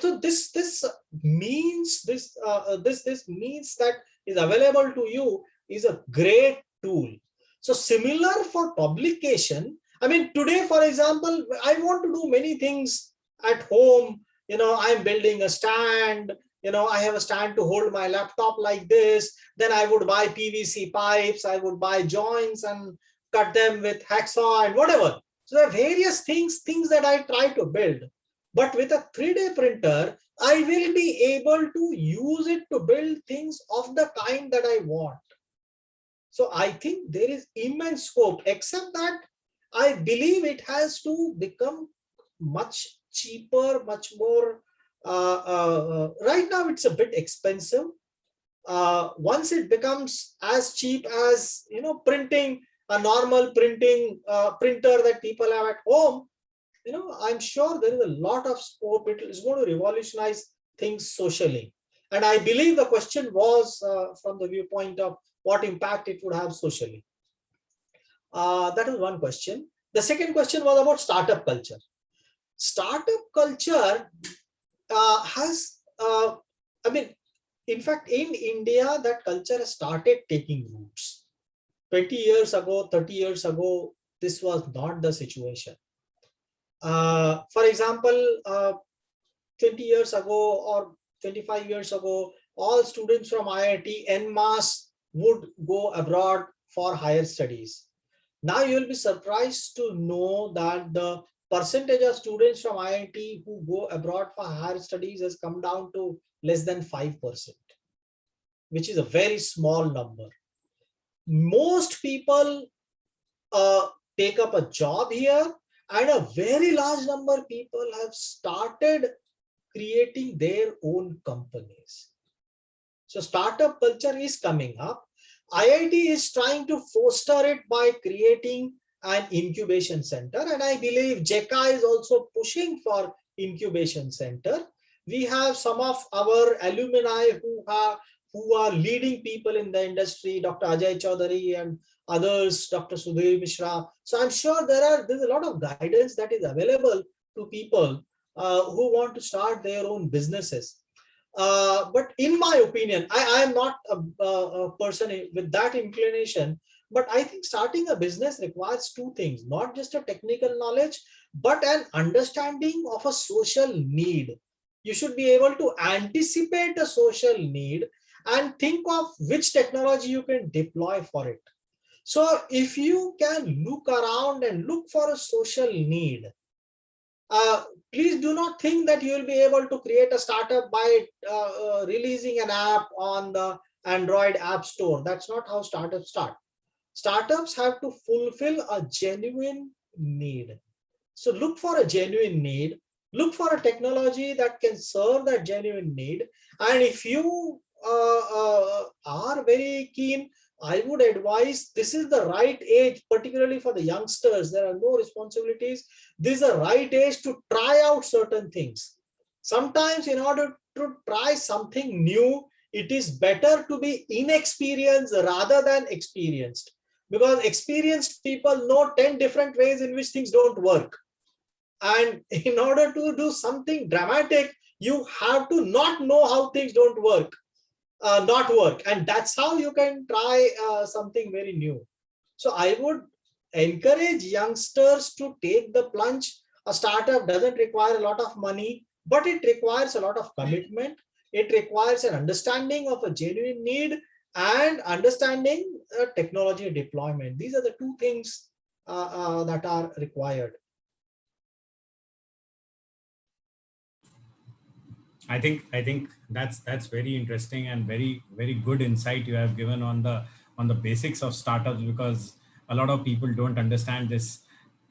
So this means this means that is available to you is a great tool. So similar for publication. I mean, today, for example, I want to do many things at home. I'm building a stand. I have a stand to hold my laptop like this. Then I would buy PVC pipes. I would buy joints and cut them with hacksaw and whatever. So there are various things that I try to build. But with a 3D printer, I will be able to use it to build things of the kind that I want. So I think there is immense scope, except that I believe it has to become much cheaper, much more. Right now, it's a bit expensive. Once it becomes as cheap as printing a normal printer that people have at home, I'm sure there is a lot of scope. It is going to revolutionize things socially. And I believe the question was from the viewpoint of what impact it would have socially. That is one question. The second question was about startup culture. Startup culture has, in fact, in India, that culture has started taking roots. 20 years ago, 30 years ago, this was not the situation. For example, 20 years ago or 25 years ago, all students from IIT en masse would go abroad for higher studies. Now you will be surprised to know that the percentage of students from IIT who go abroad for higher studies has come down to less than 5%, which is a very small number. Most people take up a job here, and a very large number of people have started creating their own companies. So startup culture is coming up. IIT is trying to foster it by creating an incubation center, and I believe JECA is also pushing for incubation center. We have some of our alumni who are leading people in the industry, Dr. Ajay Chaudhary and others, Dr. Sudhir Mishra. So I'm sure there's a lot of guidance that is available to people who want to start their own businesses. But in my opinion, I am not a person with that inclination, but I think starting a business requires two things, not just a technical knowledge, but an understanding of a social need. You should be able to anticipate a social need and think of which technology you can deploy for it. So if you can look around and look for a social need, please do not think that you will be able to create a startup by releasing an app on the Android App Store. That's not how startups start. Startups have to fulfill a genuine need. So look for a genuine need, look for a technology that can serve that genuine need. And if you are very keen, I would advise this is the right age, particularly for the youngsters. There are no responsibilities. This is the right age to try out certain things. Sometimes in order to try something new, it is better to be inexperienced rather than experienced, because experienced people know 10 different ways in which things don't work. And in order to do something dramatic, you have to not know how things don't work, not work. And that's how you can try something very new. So I would encourage youngsters to take the plunge. A startup doesn't require a lot of money, but it requires a lot of commitment. It requires an understanding of a genuine need and understanding technology deployment. These are the two things that are required. I think that's very interesting and very good insight you have given on the basics of startups, because a lot of people don't understand this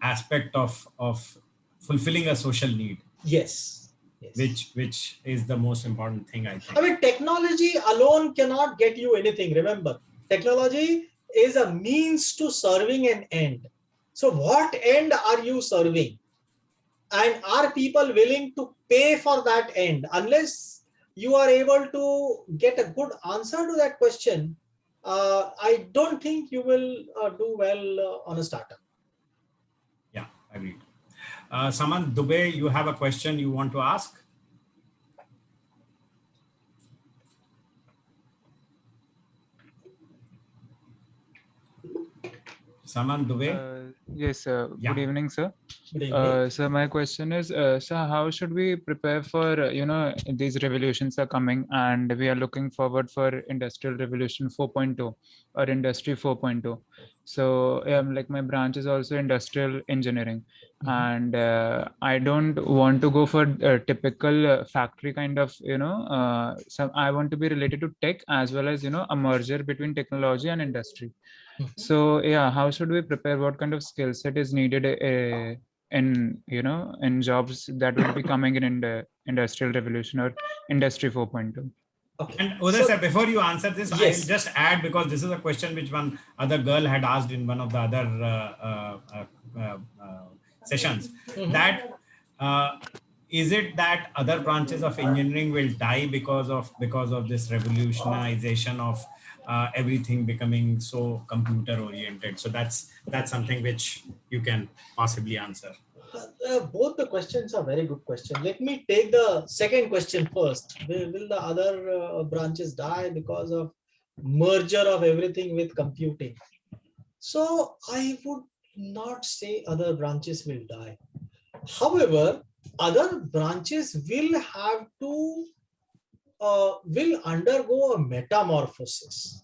aspect of fulfilling a social need. Yes. Yes. Which is the most important thing, I think. I mean, technology alone cannot get you anything. Remember, technology is a means to serving an end. So what end are you serving? And are people willing to pay for that end? Unless you are able to get a good answer to that question, I don't think you will do well on a startup. Yeah, agreed. Saman Dubey, you have a question you want to ask? Saman Dubey? Yes, Yeah. good evening, sir. Good evening. So my question is, sir, how should we prepare for, these revolutions are coming and we are looking forward for Industrial Revolution 4.0 or Industry 4.0. So like my branch is also industrial engineering, and I don't want to go for a typical factory kind of, some I want to be related to tech as well as, a merger between technology and industry. So yeah, how should we prepare? What kind of skill set is needed in jobs that will be coming in the Industrial Revolution or Industry 4.0? Okay. And Uday sir, before you answer this, yes. I'll just add, because this is a question which one other girl had asked in one of the other sessions, that is it that other branches of engineering will die because of this revolutionization of everything becoming so computer oriented? So that's something which you can possibly answer. Both the questions are very good questions. Let me take the second question first. Will the other branches die because of merger of everything with computing? So I would not say other branches will die. However, other branches will have to will undergo a metamorphosis,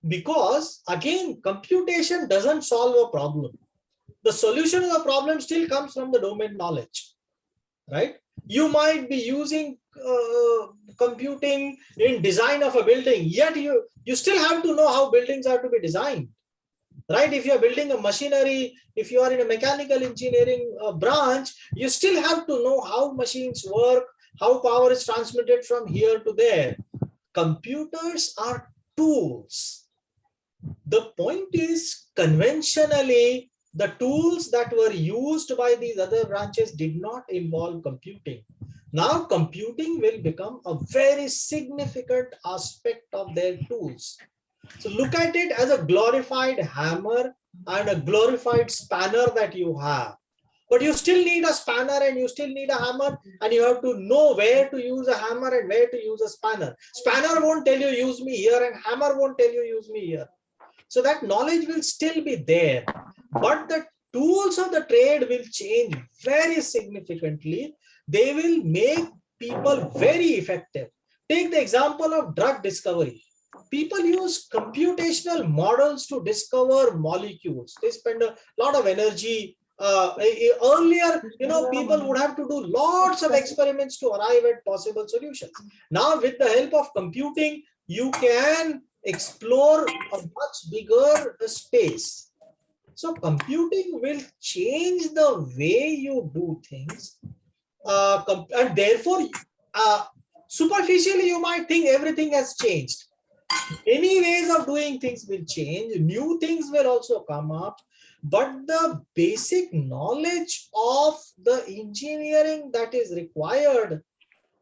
because again, computation doesn't solve a problem. The solution of the problem still comes from the domain knowledge, right? You might be using computing in design of a building, yet you still have to know how buildings are to be designed, right? If you are building a machinery, if you are in a mechanical engineering branch, you still have to know how machines work, how power is transmitted from here to there. Computers are tools. The point is, conventionally, the tools that were used by these other branches did not involve computing. Now computing will become a very significant aspect of their tools. So look at it as a glorified hammer and a glorified spanner that you have. but you still need a spanner and you still need a hammer, and you have to know where to use a hammer and where to use a spanner. Spanner won't tell you use me here, and hammer won't tell you use me here. So that knowledge will still be there, but the tools of the trade will change very significantly. They will make people very effective. Take the example of drug discovery. People use computational models to discover molecules. They spend a lot of energy. Earlier, people would have to do lots of experiments to arrive at possible solutions. Now, with the help of computing, you can explore a much bigger space. So computing will change the way you do things, and therefore, superficially, you might think everything has changed. Many ways of doing things will change. New things will also come up, but the basic knowledge of the engineering that is required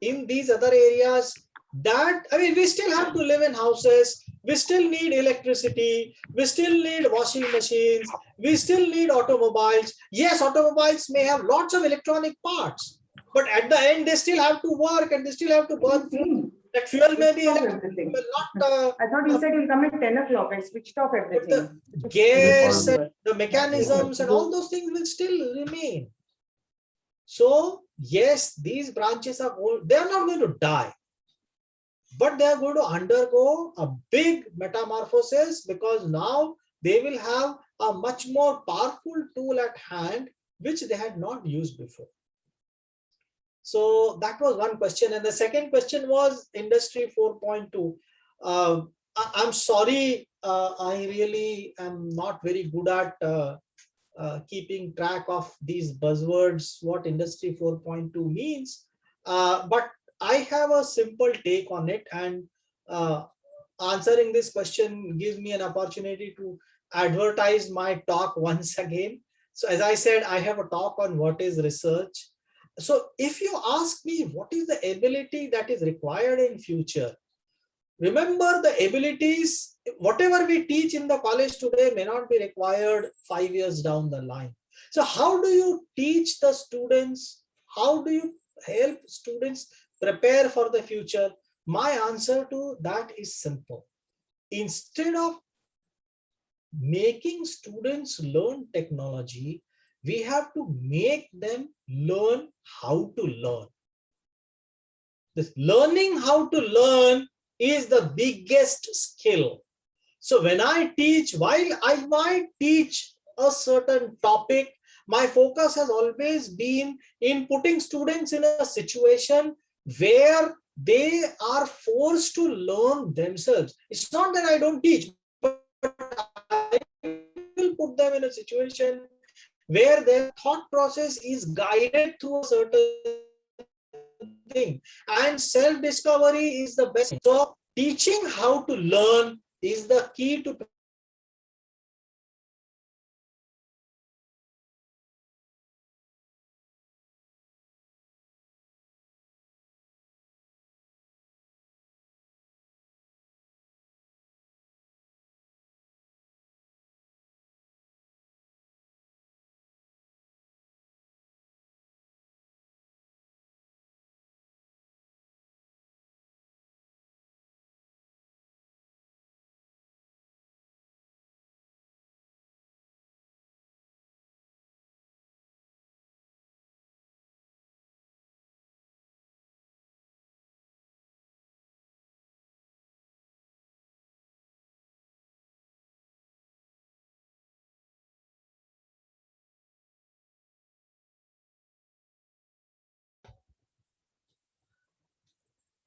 in these other areas, that, I mean, we still have to live in houses, we still need electricity, we still need washing machines, we still need automobiles. Yes, automobiles may have lots of electronic parts, but at the end they still have to work and they still have to burn fuel. That fuel may be electric, but not I thought you said you'll come at 10 o'clock and switched off everything. the gas and the mechanisms and all those things will still remain. So yes, these branches are they are not going to die, but they are going to undergo a big metamorphosis, because now they will have a much more powerful tool at hand, which they had not used before. So that was one question. And the second question was Industry 4.2. I'm sorry, I really am not very good at keeping track of these buzzwords, what Industry 4.2 means. But I have a simple take on it, and answering this question gives me an opportunity to advertise my talk once again. So as I said, I have a talk on what is research. So if you ask me what is the ability that is required in future, remember the abilities, whatever we teach in the college today may not be required 5 years down the line. So how do you teach the students? How do you help students prepare for the future? My answer to that is simple. Instead of making students learn technology, we have to make them learn how to learn. This learning how to learn is the biggest skill. So when I teach, while I might teach a certain topic, my focus has always been in putting students in a situation where they are forced to learn themselves. It's not that I don't teach, but I will put them in a situation where their thought process is guided through a certain thing, and self-discovery is the best. So teaching how to learn is the key to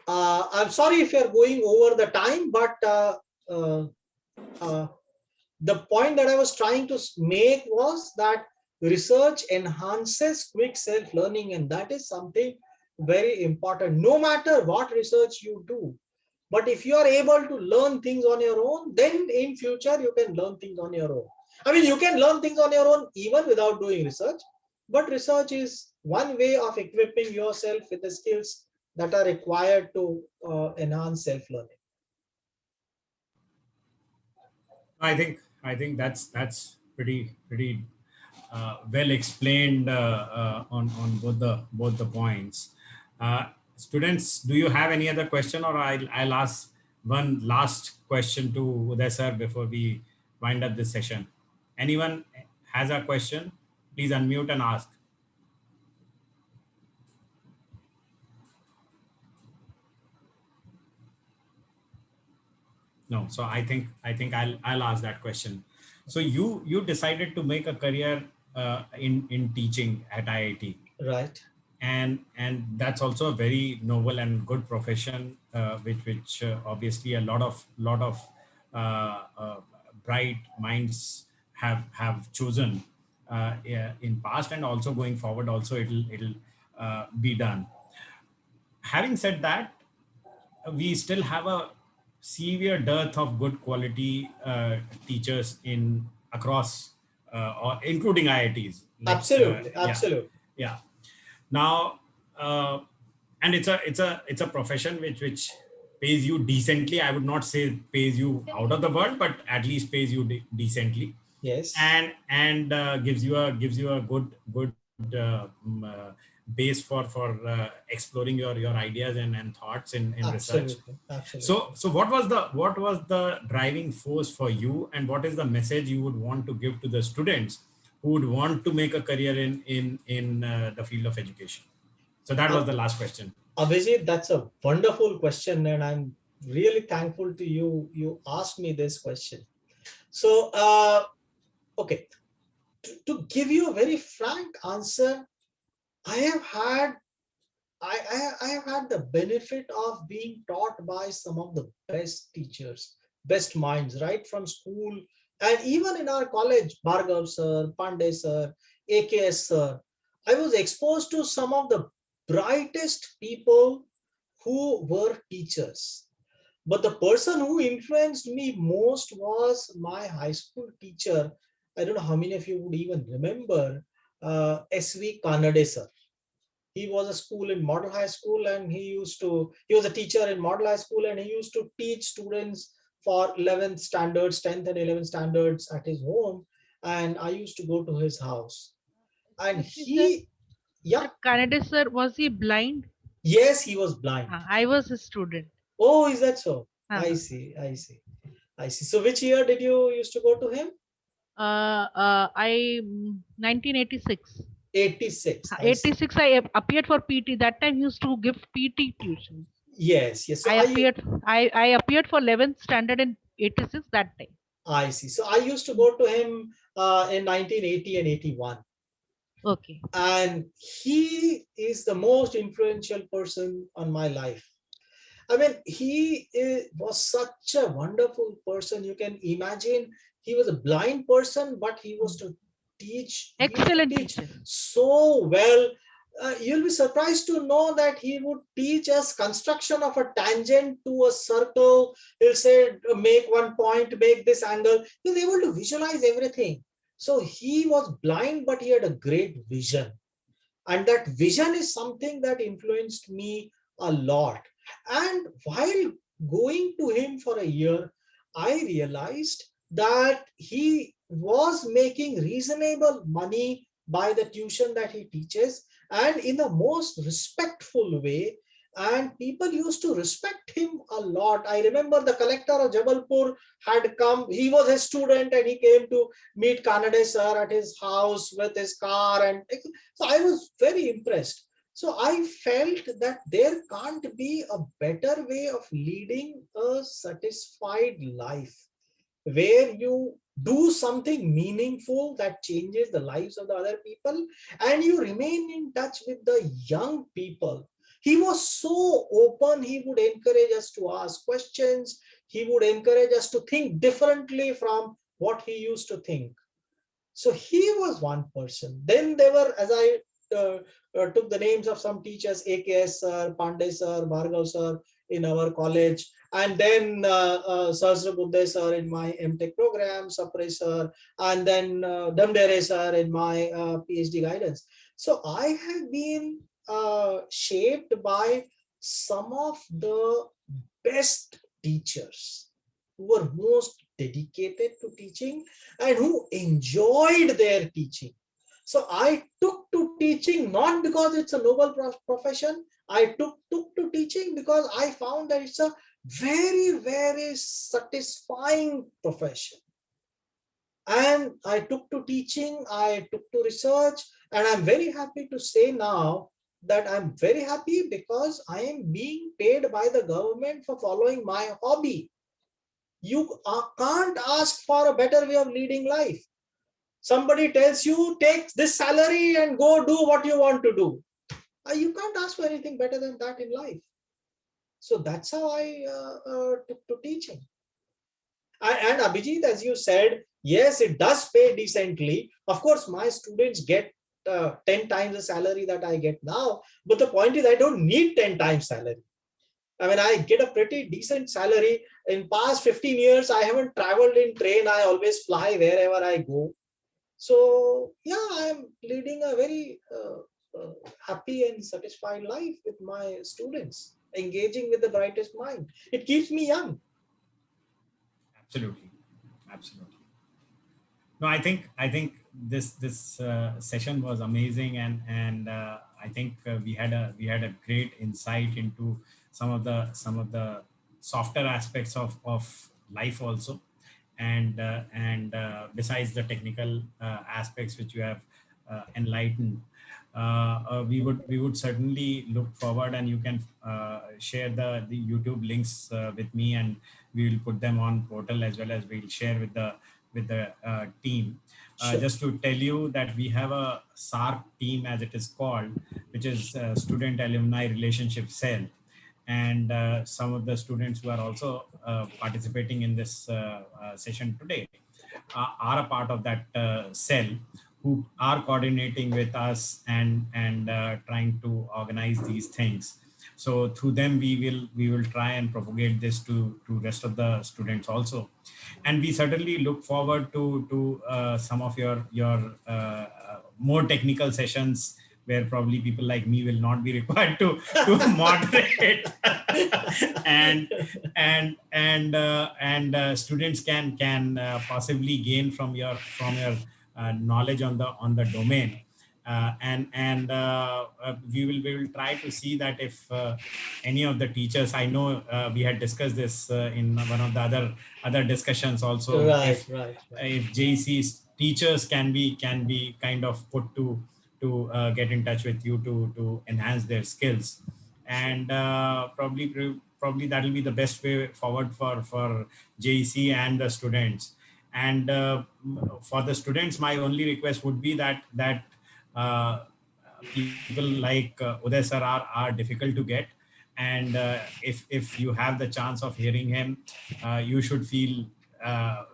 I'm sorry if you're going over the time, but the point that I was trying to make was that research enhances quick self-learning, and that is something very important, no matter what research you do. But if you are able to learn things on your own, then in future you can learn things on your own. I mean, you can learn things on your own even without doing research, but research is one way of equipping yourself with the skills that are required to enhance self-learning. I think that's pretty well explained on both the points. Students, do you have any other question, or I'll ask one last question to Uday sir before we wind up this session? Anyone has a question? Please unmute and ask. No, so I think I'll ask that question. So you decided to make a career in teaching at IIT, Right. and that's also a very noble and good profession, which obviously a lot of bright minds have chosen in past, and also going forward also it'll be done. Having said that, we still have a severe dearth of good quality teachers in across or including IITs. Absolutely, absolutely. Yeah. Now, and it's a profession which pays you decently. I would not say pays you out of the world, but at least pays you decently. Yes. And gives you a good base for exploring your ideas and thoughts in research. Absolutely. So what was the driving force for you, and what is the message you would want to give to the students who would want to make a career in the field of education? So that was the last question. Abhijit, that's a wonderful question, and I'm really thankful to you. You asked me this question. So, okay, to give you a very frank answer, I have had I have had the benefit of being taught by some of the best teachers, best minds, right from school and even in our college, Bhargav sir, Pandey sir, AKS sir. I was exposed to some of the brightest people who were teachers. But the person who influenced me most was my high school teacher. I don't know how many of you would even remember S.V. Kanade sir. He was a school in model high school, and he was a teacher in model high school, and he used to teach students for 11th standards, 10th and 11th standards at his home. And I used to go to his house, and yeah. Canada sir, was he blind? Yes, he was blind. I was a student. Oh, is that so? I see. So which year did you used to go to him? 1986. 86. 86. I appeared for PT. That time he used to give PT tuition. Yes. So I appeared for 11th standard in 86 that time. I see. So I used to go to him in 1980 and 81. Okay. And he is the most influential person on my life. I mean, he was such a wonderful person. You can imagine he was a blind person, but he was to teach. Excellent teacher. So well. You'll be surprised to know that he would teach us construction of a tangent to a circle. He'll say, make one point, make this angle. He was able to visualize everything. So he was blind, but he had a great vision. And that vision is something that influenced me a lot. And while going to him for a year, I realized that he was making reasonable money by the tuition that he teaches, and in the most respectful way. And people used to respect him a lot. I remember the collector of Jabalpur had come. He was a student, and he came to meet Kanade sir at his house with his car. And so I was very impressed. So I felt that there can't be a better way of leading a satisfied life, where you do something meaningful that changes the lives of the other people, and you remain in touch with the young people. He was so open. He would encourage us to ask questions. He would encourage us to think differently from what he used to think. So he was one person. Then there were, as I took the names of some teachers, AKS sir, Pandey sir, Bhargav sir in our college, and then Sahasra Buddhe sir in my MTech program, Sapre sir, and then Damdere sir in my PhD guidance. So I have been shaped by some of the best teachers who were most dedicated to teaching and who enjoyed their teaching. So I took to teaching not because it's a noble profession. I took to teaching because I found that it's a very, very satisfying profession. And I took to teaching, I took to research, and I'm very happy to say now that I'm very happy because I am being paid by the government for following my hobby. You can't ask for a better way of leading life. Somebody tells you, take this salary and go do what you want to do. You can't ask for anything better than that in life. So that's how I took to teaching. And Abhijit, as you said, yes, it does pay decently. Of course, my students get 10 times the salary that I get now. But the point is, I don't need 10 times salary. I mean, I get a pretty decent salary. In past 15 years, I haven't traveled in train. I always fly wherever I go. So yeah, I'm leading a very happy and satisfied life with my students, engaging with the brightest mind. It keeps me young. Absolutely, absolutely. No, I think this session was amazing, and I think we had a great insight into some of the softer aspects of life also, and besides the technical aspects which you have enlightened. We would certainly look forward, and you can share the YouTube links with me, and we will put them on portal, as well as we'll share with the team. Sure. Just to tell you that we have a SARC team, as it is called, which is Student Alumni Relationship Cell. And some of the students who are also participating in this session today are a part of that cell, who are coordinating with us and trying to organize these things. So through them, we will try and propagate this to rest of the students also. And we certainly look forward to some of your more technical sessions, where probably people like me will not be required to moderate. And students can possibly gain from your knowledge on the domain. We will try to see that if any of the teachers, I know we had discussed this in one of the other discussions also, Right. if JEC's teachers can be kind of put to get in touch with you to enhance their skills. And probably that will be the best way forward for JEC and the students. And for the students, my only request would be that uh, people like Uday sir are difficult to get. And if you have the chance of hearing him, you should feel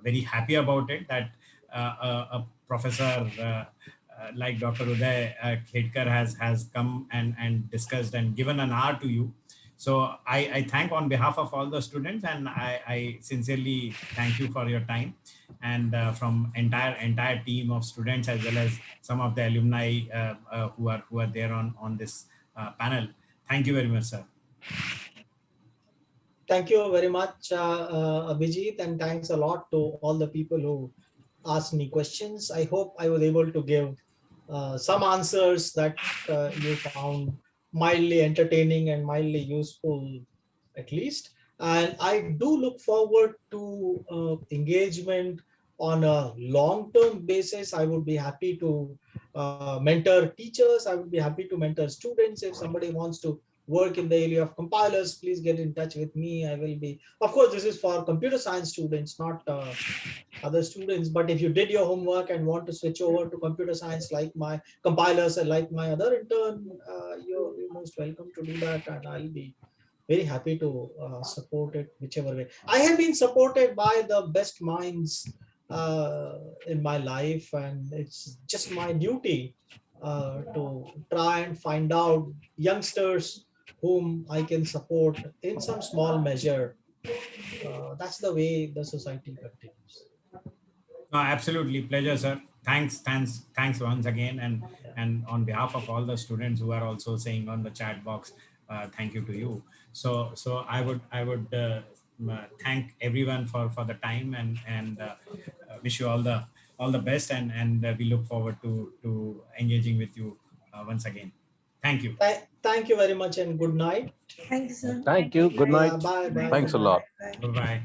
very happy about it, that a professor like Dr. Uday Khedker has come and discussed and given an hour to you. So I thank on behalf of all the students, and I sincerely thank you for your time, and from entire team of students, as well as some of the alumni who are there on this panel. Thank you very much, sir. Thank you very much, Abhijit, and thanks a lot to all the people who asked me questions. I hope I was able to give some answers that you found mildly entertaining and mildly useful, at least. And I do look forward to engagement on a long-term basis. I would be happy to mentor teachers. I would be happy to mentor students. If somebody wants to work in the area of compilers, please get in touch with me. I will be, of course, this is for computer science students, not other students. But if you did your homework and want to switch over to computer science, like my compilers and like my other intern, you're most welcome to do that, and I'll be very happy to support it whichever way. I have been supported by the best minds in my life, and it's just my duty to try and find out youngsters whom I can support in some small measure. That's the way the society continues. No, absolutely, pleasure, sir. Thanks once again, and on behalf of all the students who are also saying on the chat box, thank you to you. So I would thank everyone for the time, and wish you all the all the best, and we look forward to engaging with you once again. Thank you. Thank you very much and good night. Thank you, sir. Thank you. Good night. Bye. Thanks a lot. Bye bye.